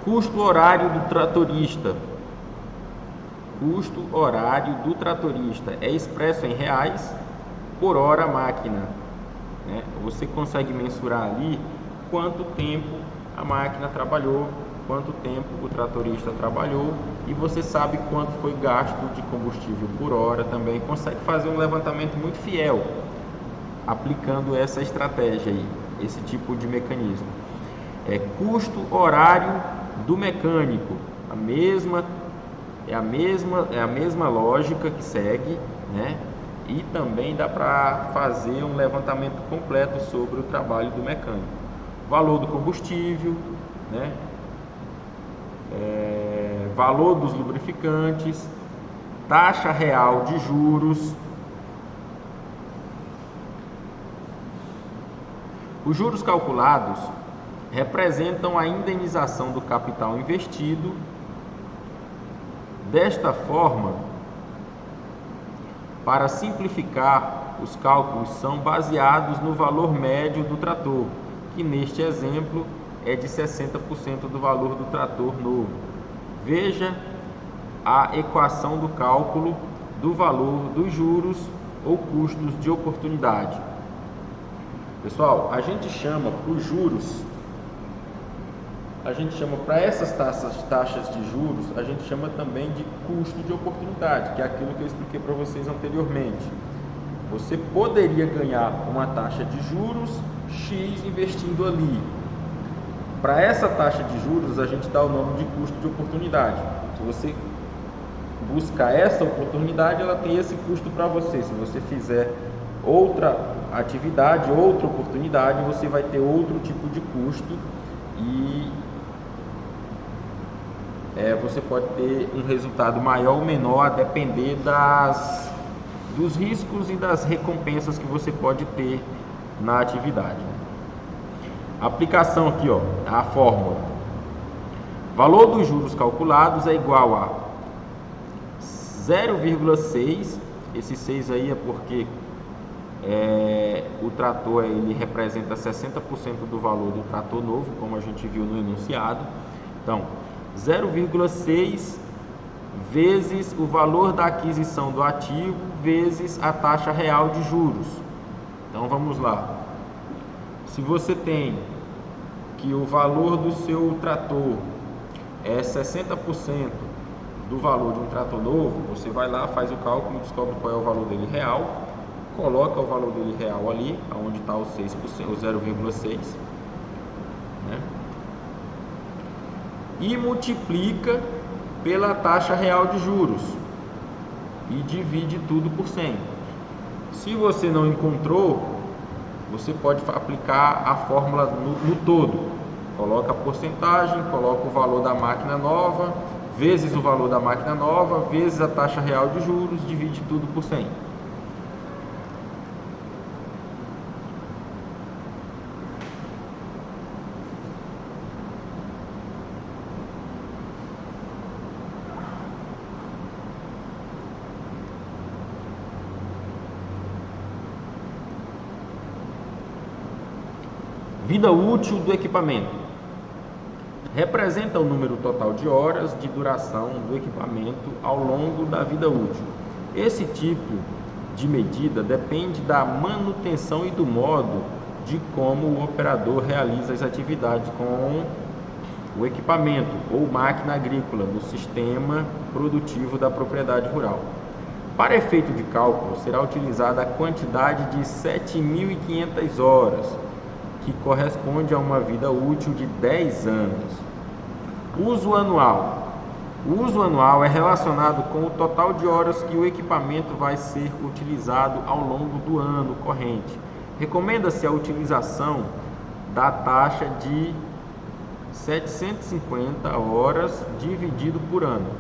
Custo horário do tratorista. Custo horário do tratorista é expresso em reais por hora máquina, né? Você consegue mensurar ali quanto tempo a máquina trabalhou, quanto tempo o tratorista trabalhou e você sabe quanto foi gasto de combustível por hora também. Consegue fazer um levantamento muito fiel aplicando essa estratégia aí, esse tipo de mecanismo. Custo horário do mecânico, a mesma lógica que segue, né? E também dá para fazer um levantamento completo sobre o trabalho do mecânico. Valor do combustível, né? Valor dos lubrificantes, taxa real de juros. Os juros calculados representam a indenização do capital investido. Desta forma, para simplificar, os cálculos são baseados no valor médio do trator, que neste exemplo é de 60% do valor do trator novo. Veja a equação do cálculo do valor dos juros ou custos de oportunidade. Pessoal, a gente chama para os juros, para essas taxas de juros, a gente chama também de custo de oportunidade, que é aquilo que eu expliquei para vocês anteriormente. Você poderia ganhar uma taxa de juros X investindo ali. Para essa taxa de juros, a gente dá o nome de custo de oportunidade. Se você buscar essa oportunidade, ela tem esse custo para você. Se você fizer outra atividade, outra oportunidade, você vai ter outro tipo de custo e você pode ter um resultado maior ou menor a depender dos riscos e das recompensas que você pode ter na atividade. Aplicação aqui, ó, a fórmula. Valor dos juros calculados é igual a 0,6, esse 6 aí é porque o trator ele representa 60% do valor do trator novo, como a gente viu no enunciado. Então, 0,6 vezes o valor da aquisição do ativo vezes a taxa real de juros. Então vamos lá. Se você tem que o valor do seu trator é 60% do valor de um trator novo, você vai lá, faz o cálculo, descobre qual é o valor dele real, coloca o valor dele real ali, onde está o 6%, o 0,6, né? E multiplica pela taxa real de juros e divide tudo por 100. Se você não encontrou, você pode aplicar a fórmula no todo. Coloca a porcentagem, coloca o valor da máquina nova vezes o valor da máquina nova, vezes a taxa real de juros, divide tudo por 100. Vida útil do equipamento. Representa o número total de horas de duração do equipamento ao longo da vida útil. Esse tipo de medida depende da manutenção e do modo de como o operador realiza as atividades com o equipamento ou máquina agrícola no sistema produtivo da propriedade rural. Para efeito de cálculo, será utilizada a quantidade de 7.500 horas, que corresponde a uma vida útil de 10 anos. Uso anual. O uso anual é relacionado com o total de horas que o equipamento vai ser utilizado ao longo do ano corrente. Recomenda-se a utilização da taxa de 750 horas dividido por ano.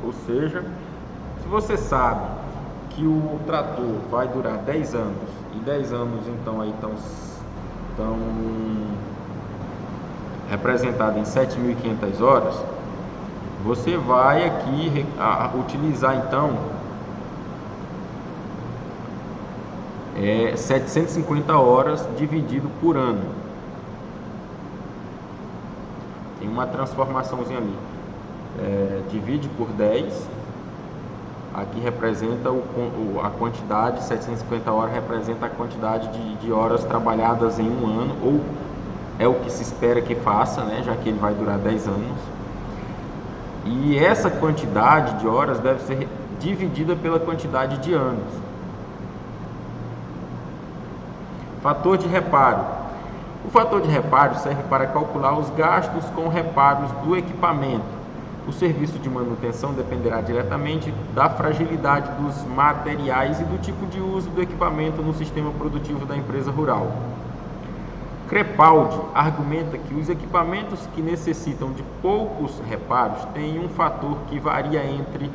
Ou seja, se você sabe que o trator vai durar 10 anos, e 10 anos então aí estão representado em 7.500 horas, você vai aqui utilizar então 750 horas dividido por ano. Tem uma transformaçãozinha ali. Divide por 10. Aqui representa a quantidade, 750 horas representa a quantidade de horas trabalhadas em um ano, ou é o que se espera que faça, né, já que ele vai durar 10 anos. E essa quantidade de horas deve ser dividida pela quantidade de anos. Fator de reparo. O fator de reparo serve para calcular os gastos com reparos do equipamento. O serviço de manutenção dependerá diretamente da fragilidade dos materiais e do tipo de uso do equipamento no sistema produtivo da empresa rural. Crepaldi argumenta que os equipamentos que necessitam de poucos reparos têm um fator que varia entre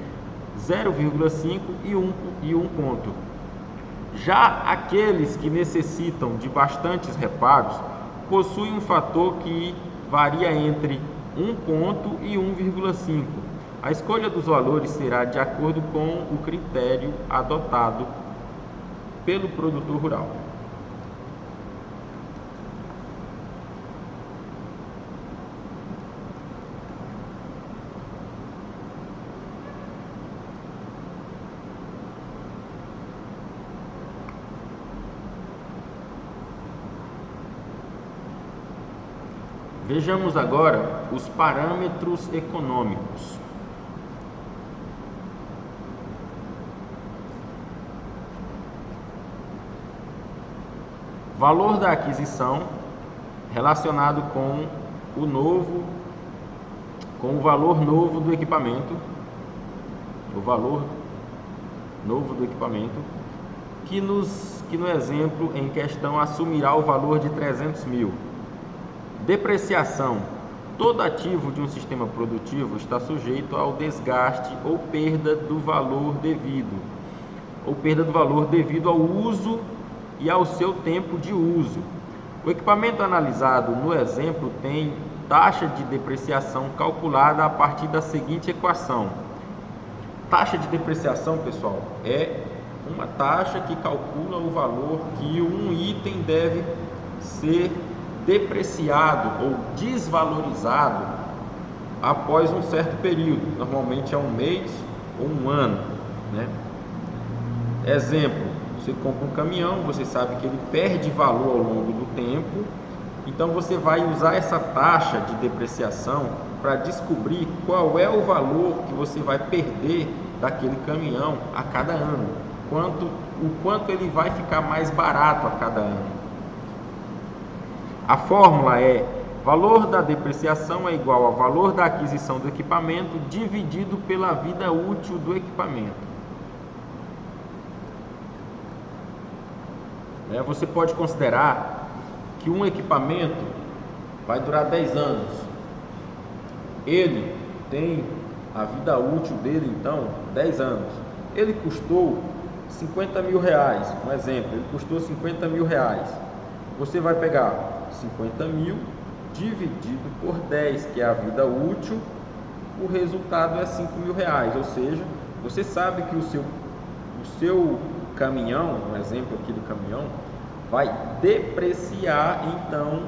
0,5 e 1 ponto. Já aqueles que necessitam de bastantes reparos possuem um fator que varia entre 1 ponto e 1,5. A escolha dos valores será de acordo com o critério adotado pelo produtor rural. Vejamos agora os parâmetros econômicos. Valor da aquisição relacionado com o valor novo do equipamento, o valor novo do equipamento, que no exemplo em questão assumirá o valor de 300 mil. Depreciação. Todo ativo de um sistema produtivo está sujeito ao desgaste ou perda do valor devido ao uso e ao seu tempo de uso. O equipamento analisado no exemplo tem taxa de depreciação calculada a partir da seguinte equação. Taxa de depreciação, pessoal, é uma taxa que calcula o valor que um item deve ser depreciado ou desvalorizado após um certo período, normalmente é um mês ou um ano, né? Exemplo, você compra um caminhão, você sabe que ele perde valor ao longo do tempo, então você vai usar essa taxa de depreciação para descobrir qual é o valor que você vai perder daquele caminhão a cada ano, o quanto ele vai ficar mais barato a cada ano. A fórmula é: valor da depreciação é igual ao valor da aquisição do equipamento dividido pela vida útil do equipamento. Você pode considerar que um equipamento vai durar 10 anos. Ele tem a vida útil dele, então, 10 anos. Ele custou 50 mil reais, um exemplo, ele custou 50 mil reais. Você vai pegar 50 mil dividido por 10, que é a vida útil, o resultado é 5 mil reais, ou seja, você sabe que o seu caminhão, um exemplo aqui do caminhão, vai depreciar então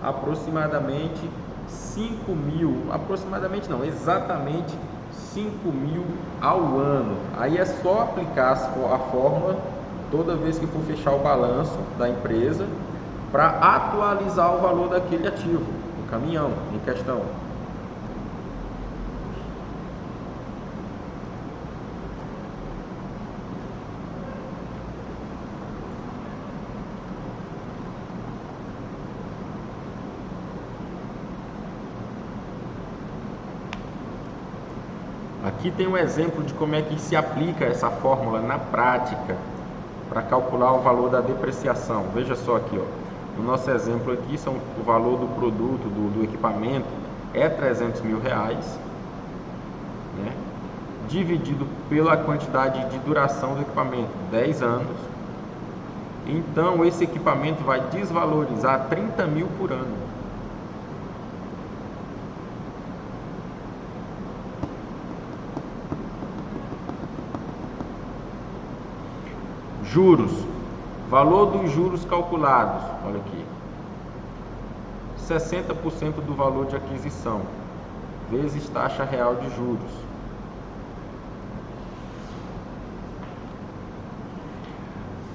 aproximadamente 5 mil, aproximadamente não, exatamente 5 mil ao ano. Aí é só aplicar a fórmula toda vez que for fechar o balanço da empresa para atualizar o valor daquele ativo, do caminhão em questão. Aqui tem um exemplo de como é que se aplica essa fórmula na prática para calcular o valor da depreciação. Veja só aqui, ó. No nosso exemplo aqui, o valor do produto, do equipamento, é 300 mil reais, né? Dividido pela quantidade de duração do equipamento, 10 anos. Então, esse equipamento vai desvalorizar 30 mil por ano. Juros, valor dos juros calculados, olha aqui, 60% do valor de aquisição, vezes taxa real de juros.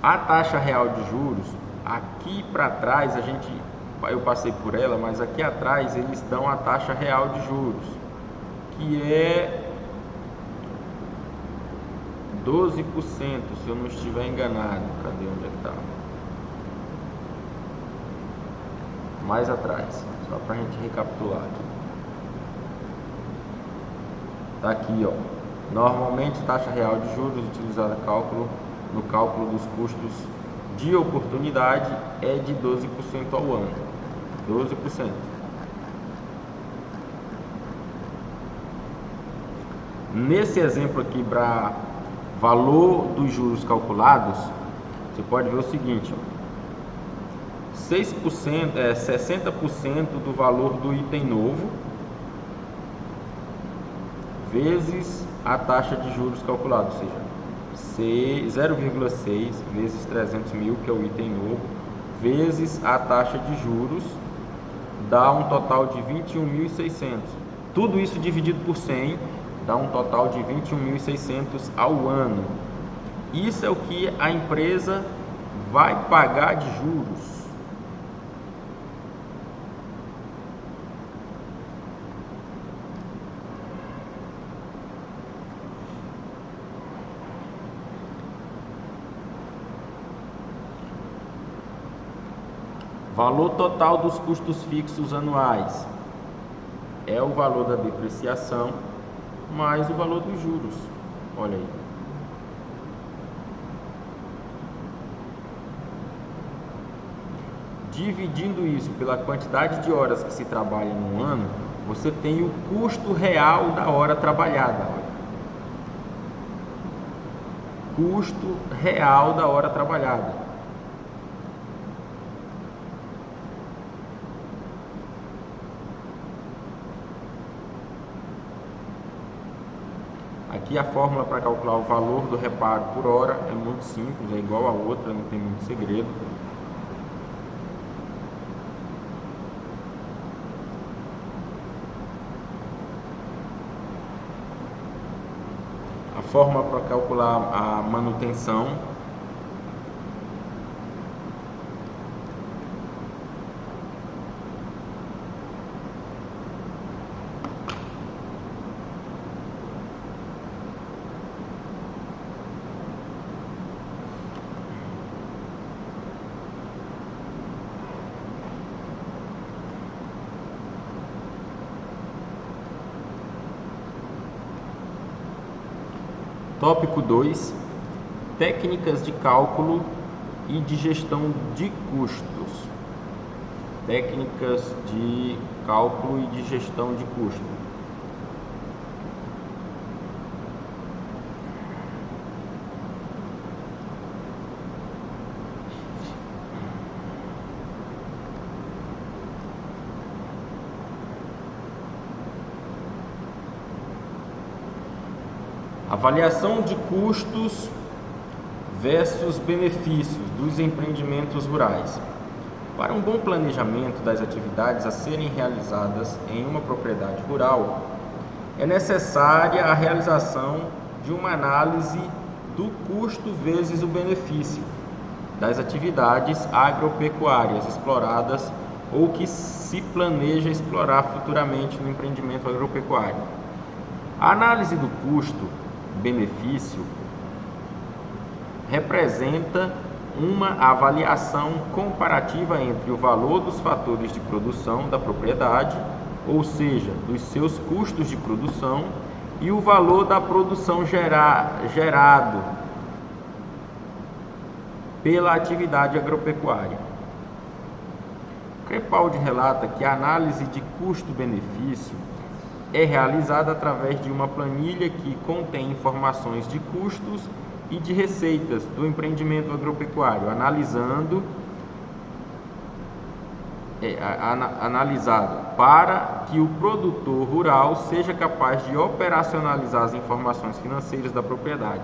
A taxa real de juros, aqui para trás, eu passei por ela, mas aqui atrás eles dão a taxa real de juros, que é 12%, se eu não estiver enganado. Cadê, onde é que está? Mais atrás, só para a gente recapitular aqui. Está aqui, ó. Normalmente, taxa real de juros utilizada no cálculo dos custos de oportunidade é de 12% ao ano. 12%. Nesse exemplo aqui, para valor dos juros calculados, você pode ver o seguinte, ó, 60% do valor do item novo vezes a taxa de juros calculada, ou seja, 0,6 vezes 300 mil, que é o item novo, vezes a taxa de juros, dá um total de 21.600. Tudo isso dividido por 100 dá um total de 21.600 ao ano. Isso é o que a empresa vai pagar de juros. Valor total dos custos fixos anuais é o valor da depreciação mais o valor dos juros. Olha aí. Dividindo isso pela quantidade de horas que se trabalha no ano, você tem o custo real da hora trabalhada. Custo real da hora trabalhada. Aqui a fórmula para calcular o valor do reparo por hora é muito simples, é igual a outra, não tem muito segredo. A fórmula para calcular a manutenção Tópico 2, técnicas de cálculo e de gestão de custos. Técnicas de cálculo e de gestão de custo. Avaliação de custos versus benefícios dos empreendimentos rurais. Para um bom planejamento das atividades a serem realizadas em uma propriedade rural, é necessária a realização de uma análise do custo vezes o benefício das atividades agropecuárias exploradas ou que se planeja explorar futuramente no empreendimento agropecuário. A análise do custo-benefício representa uma avaliação comparativa entre o valor dos fatores de produção da propriedade, ou seja, dos seus custos de produção, e o valor da produção gerado pela atividade agropecuária. Crepaldi relata que a análise de custo-benefício é realizada através de uma planilha que contém informações de custos e de receitas do empreendimento agropecuário, analisado para que o produtor rural seja capaz de operacionalizar as informações financeiras da propriedade.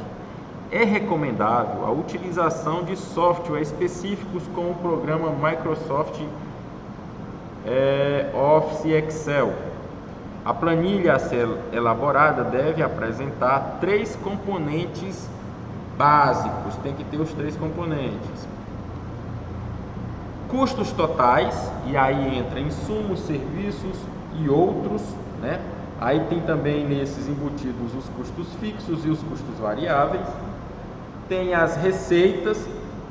É recomendável a utilização de software específicos como o programa Microsoft Office Excel. A planilha a ser elaborada deve apresentar 3 componentes básicos, tem que ter os 3 componentes. Custos totais, e aí entra insumos, serviços e outros, né? Aí tem também nesses embutidos os custos fixos e os custos variáveis. Tem as receitas,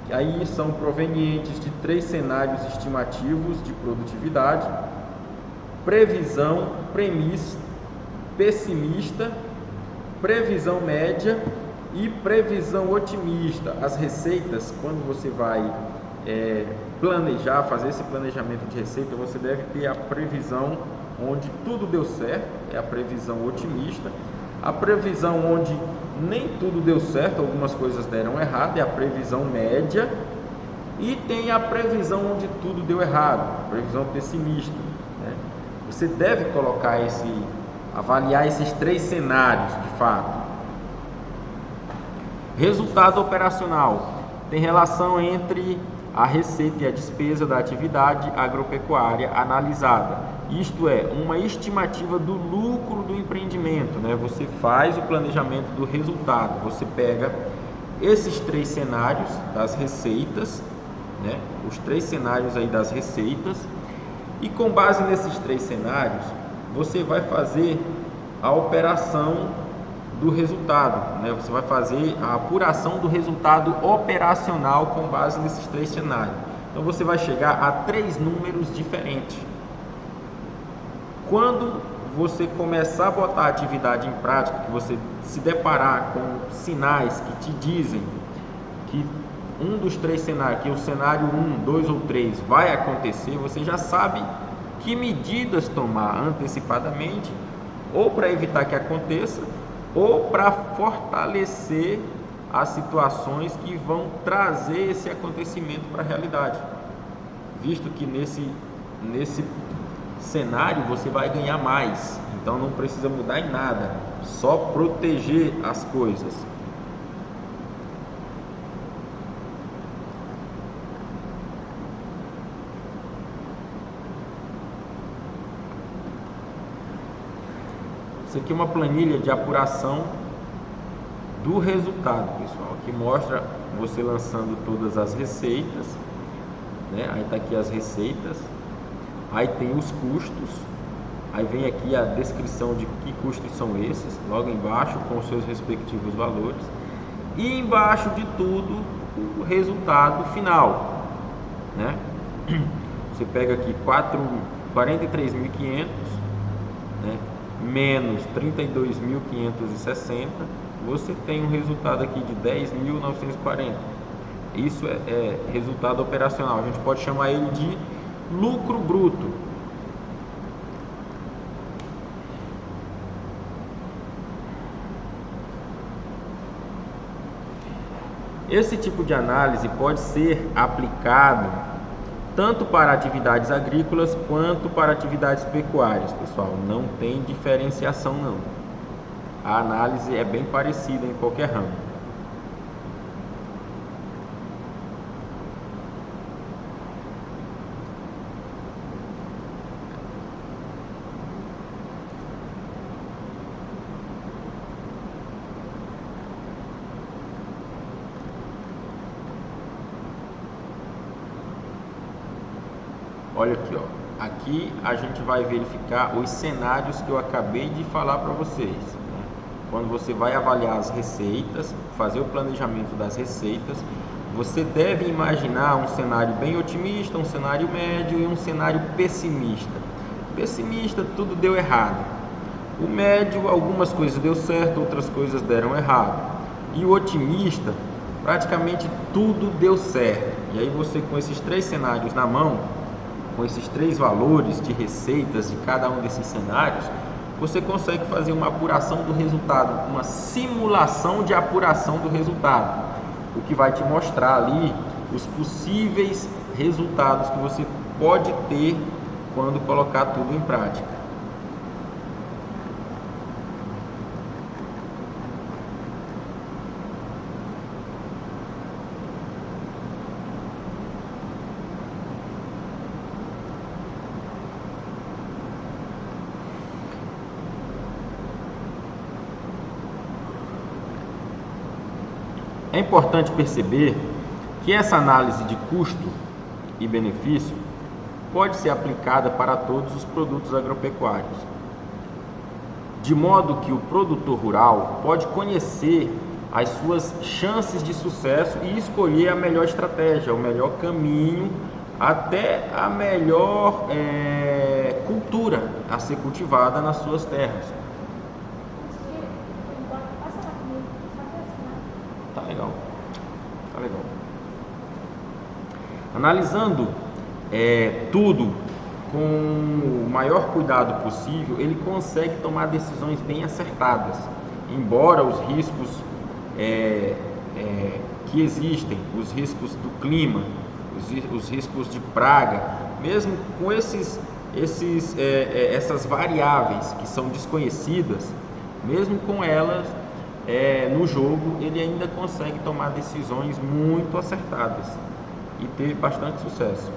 que aí são provenientes de 3 cenários estimativos de produtividade: previsão, pessimista, previsão média e previsão otimista. As receitas, quando você vai planejar, fazer esse planejamento de receita, você deve ter a previsão onde tudo deu certo, é a previsão otimista. A previsão onde nem tudo deu certo, algumas coisas deram errado, é a previsão média. E tem a previsão onde tudo deu errado, a previsão pessimista, né? Você deve avaliar esses 3 cenários de fato. Resultado operacional tem relação entre a receita e a despesa da atividade agropecuária analisada. Isto é, uma estimativa do lucro do empreendimento, né? Você faz o planejamento do resultado, você pega esses 3 cenários das receitas, né? Os 3 cenários aí das receitas, e com base nesses 3 cenários, você vai fazer a operação do resultado, né? Você vai fazer a apuração do resultado operacional com base nesses 3 cenários. Então você vai chegar a 3 números diferentes. Quando você começar a botar a atividade em prática, que você se deparar com sinais que te dizem que um dos 3 cenários, que o cenário 1, 2 ou 3 vai acontecer, você já sabe que medidas tomar antecipadamente, ou para evitar que aconteça, ou para fortalecer as situações que vão trazer esse acontecimento para a realidade, visto que nesse cenário você vai ganhar mais, então não precisa mudar em nada, só proteger as coisas. Isso aqui é uma planilha de apuração do resultado, pessoal, que mostra você lançando todas as receitas, né? Aí está aqui as receitas, aí tem os custos, aí vem aqui a descrição de que custos são esses, logo embaixo com os seus respectivos valores, e embaixo de tudo o resultado final, né? Você pega aqui 43.500, né? Menos 32.560, você tem um resultado aqui de 10.940. Isso é resultado operacional, a gente pode chamar ele de lucro bruto. Esse tipo de análise pode ser aplicado tanto para atividades agrícolas quanto para atividades pecuárias, pessoal. Não tem diferenciação não. a análise é bem parecida em qualquer ramo. Olha aqui, ó. Aqui a gente vai verificar os cenários que eu acabei de falar para vocês, né? Quando você vai avaliar as receitas, fazer o planejamento das receitas, você deve imaginar um cenário bem otimista, um cenário médio e um cenário pessimista. Pessimista, tudo deu errado. O médio, algumas coisas deu certo, outras coisas deram errado. E o otimista, praticamente tudo deu certo. E aí você, com esses três cenários na mão, com esses três valores de receitas de cada um desses cenários, você consegue fazer uma apuração do resultado, uma simulação de apuração do resultado, o que vai te mostrar ali os possíveis resultados que você pode ter quando colocar tudo em prática. É importante perceber que essa análise de custo e benefício pode ser aplicada para todos os produtos agropecuários, de modo que o produtor rural pode conhecer as suas chances de sucesso e escolher a melhor estratégia, o melhor caminho, até a melhor cultura a ser cultivada nas suas terras. Tá legal. Analisando tudo com o maior cuidado possível, ele consegue tomar decisões bem acertadas, embora os riscos que existem, os riscos do clima, os riscos de praga, mesmo com essas variáveis que são desconhecidas, mesmo com elas no jogo, ele ainda consegue tomar decisões muito acertadas e ter bastante sucesso.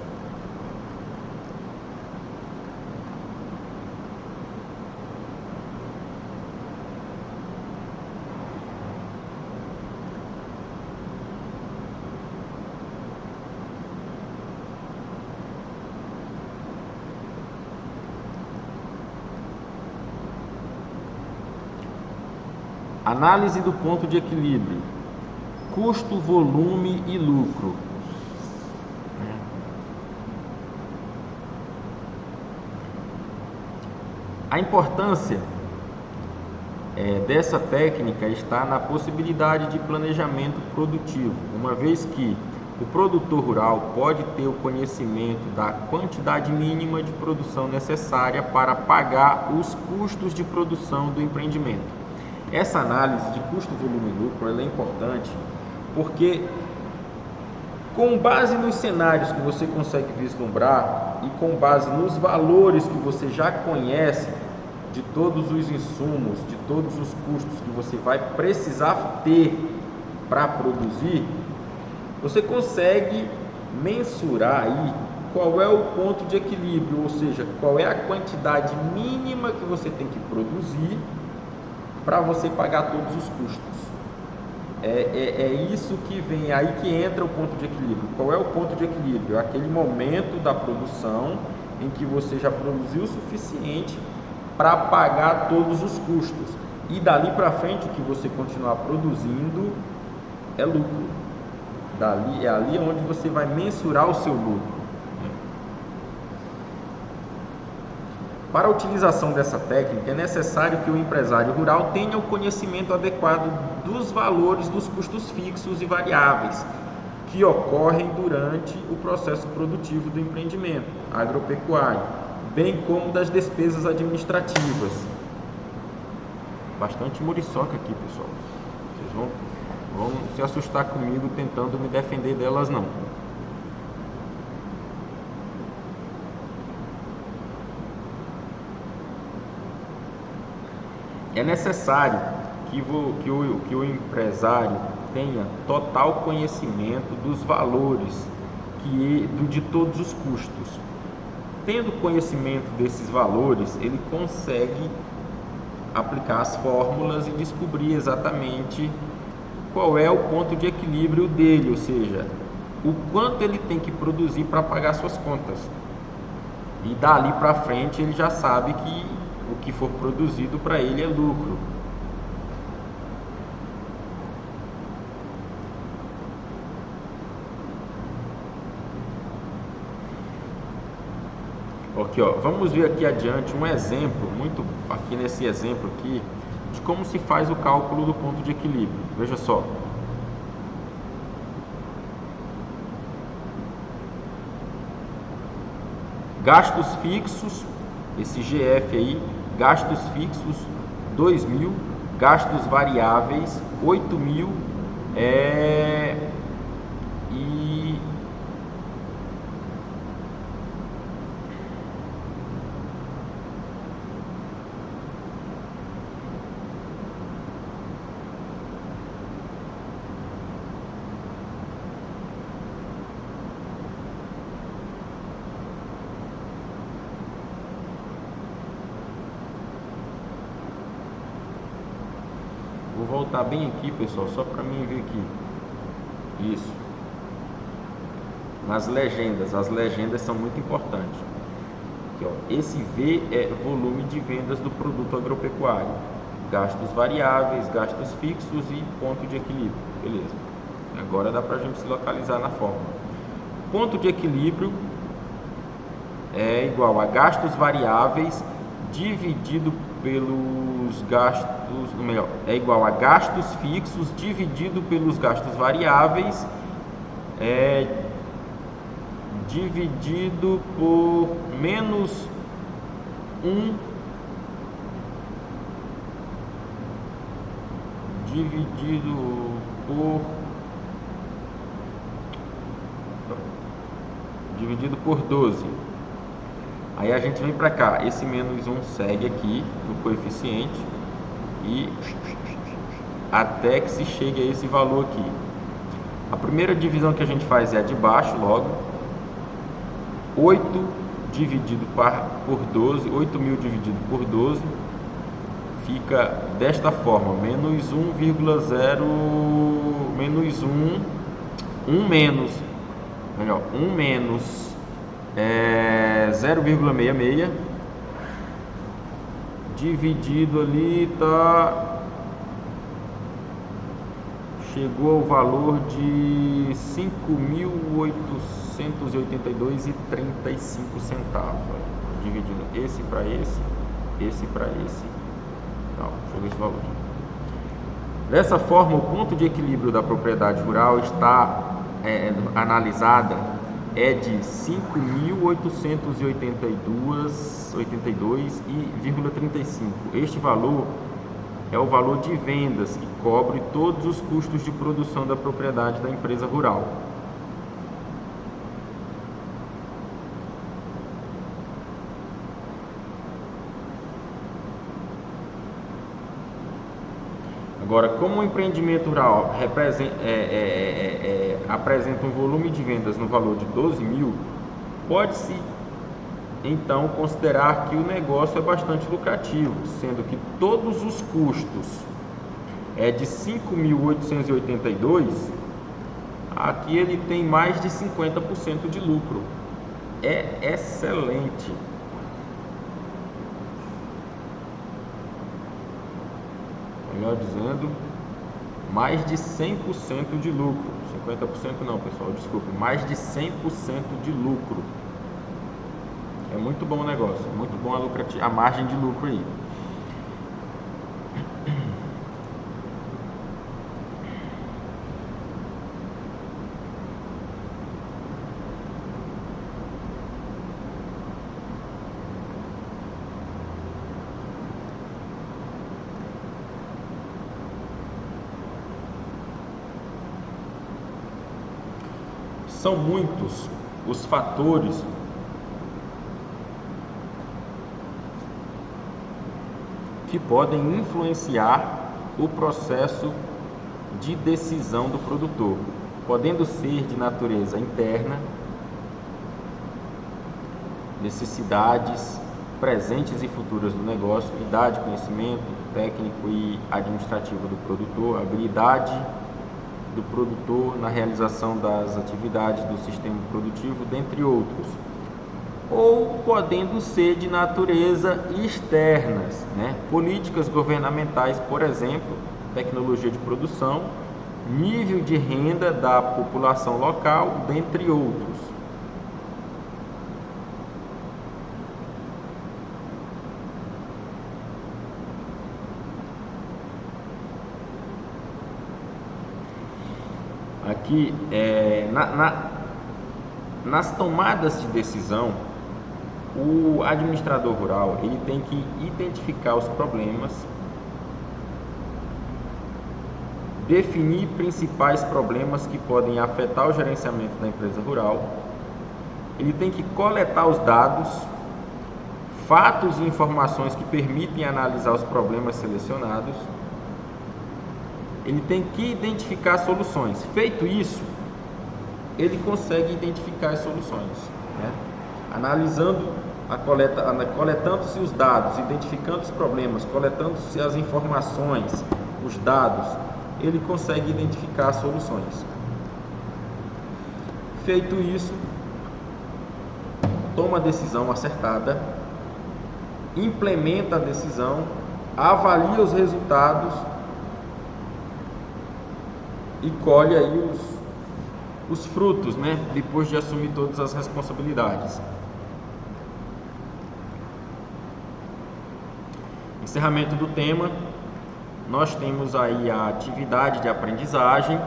Análise do ponto de equilíbrio: custo, volume e lucro. A importância dessa técnica está na possibilidade de planejamento produtivo, uma vez que o produtor rural pode ter o conhecimento da quantidade mínima de produção necessária para pagar os custos de produção do empreendimento. Essa análise de custo, volume e lucro ela é importante porque, com base nos cenários que você consegue vislumbrar e com base nos valores que você já conhece de todos os insumos, de todos os custos que você vai precisar ter para produzir, você consegue mensurar aí qual é o ponto de equilíbrio, ou seja, qual é a quantidade mínima que você tem que produzir para você pagar todos os custos. É isso que vem, aí que entra o ponto de equilíbrio. Qual é o ponto de equilíbrio? É aquele momento da produção em que você já produziu o suficiente para pagar todos os custos. E dali para frente, o que você continuar produzindo é lucro. É ali onde você vai mensurar o seu lucro. Para a utilização dessa técnica, é necessário que o empresário rural tenha o conhecimento adequado dos valores dos custos fixos e variáveis que ocorrem durante o processo produtivo do empreendimento agropecuário, bem como das despesas administrativas. Bastante muriçoca aqui, pessoal. Vocês vão se assustar comigo tentando me defender delas, não. É necessário que o empresário tenha total conhecimento dos valores de todos os custos. Tendo conhecimento desses valores, ele consegue aplicar as fórmulas e descobrir exatamente qual é o ponto de equilíbrio dele, ou seja, o quanto ele tem que produzir para pagar suas contas. E dali para frente ele já sabe que o que for produzido para ele é lucro. Aqui, ó, vamos ver aqui adiante um exemplo, aqui nesse exemplo aqui, de como se faz o cálculo do ponto de equilíbrio. Veja só. Gastos fixos, esse GF aí, gastos fixos 2.000, gastos variáveis 8.000, Vou voltar bem aqui, pessoal, só para mim ver aqui. Isso. Nas legendas, as legendas são muito importantes. Aqui, ó, esse V é volume de vendas do produto agropecuário. Gastos variáveis, gastos fixos e ponto de equilíbrio. Beleza. Agora dá para a gente se localizar na fórmula. Ponto de equilíbrio é igual a gastos variáveis dividido pelos gastos, melhor, é igual a gastos fixos dividido pelos gastos variáveis, dividido por menos 1 dividido por 12. Aí a gente vem para cá, esse menos 1 segue aqui no coeficiente e até que se chegue a esse valor aqui. A primeira divisão que a gente faz é a de baixo logo. 8 dividido por 12, 8.000 dividido por 12, fica desta forma, menos 1,0, menos 1 menos, melhor, 1 menos 0,66 dividido ali chegou ao valor de 5.882,35 centavos, dividindo esse para esse para esse, chegou esse valor. Dessa forma, o ponto de equilíbrio da propriedade rural está analisada é de 5.882,35. Este valor é o valor de vendas que cobre todos os custos de produção da propriedade da empresa rural. Agora, como o empreendimento rural apresenta um volume de vendas no valor de 12.000, pode-se então considerar que o negócio é bastante lucrativo, sendo que todos os custos é de 5.882, aqui ele tem mais de 50% de lucro. É excelente. Melhor dizendo, mais de 100% de lucro. 50% não, pessoal, desculpe, mais de 100% de lucro. É muito bom o negócio, muito bom a margem de lucro aí. São muitos os fatores que podem influenciar o processo de decisão do produtor, podendo ser de natureza interna, necessidades presentes e futuras do negócio, idade, conhecimento técnico e administrativo do produtor, habilidade do produtor na realização das atividades do sistema produtivo, dentre outros. Ou podendo ser de natureza externas, políticas governamentais, por exemplo, tecnologia de produção, nível de renda da população local, dentre outros. Aqui, nas tomadas de decisão, o administrador rural ele tem que identificar os problemas, definir principais problemas que podem afetar o gerenciamento da empresa rural, ele tem que coletar os dados, fatos e informações que permitem analisar os problemas selecionados, ele tem que identificar soluções. Feito isso, ele consegue identificar as soluções, analisando coletando-se os dados, identificando os problemas, coletando-se as informações, os dados, ele consegue identificar as soluções. Feito isso, toma a decisão acertada, implementa a decisão, avalia os resultados e colhe aí os frutos, depois de assumir todas as responsabilidades. Encerramento do tema, nós temos aí a atividade de aprendizagem,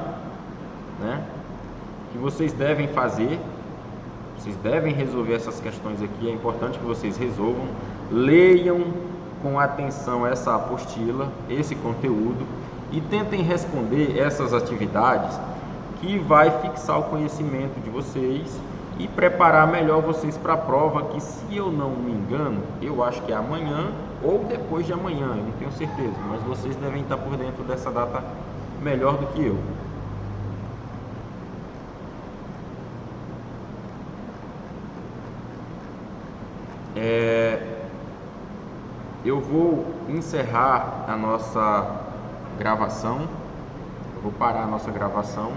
que vocês devem fazer, vocês devem resolver essas questões aqui, é importante que vocês resolvam, leiam com atenção essa apostila, esse conteúdo, e tentem responder essas atividades que vai fixar o conhecimento de vocês e preparar melhor vocês para a prova, que, se eu não me engano, eu acho que é amanhã ou depois de amanhã, eu não tenho certeza, mas vocês devem estar por dentro dessa data melhor do que eu. Eu vou encerrar a nossa gravação, eu vou parar a nossa gravação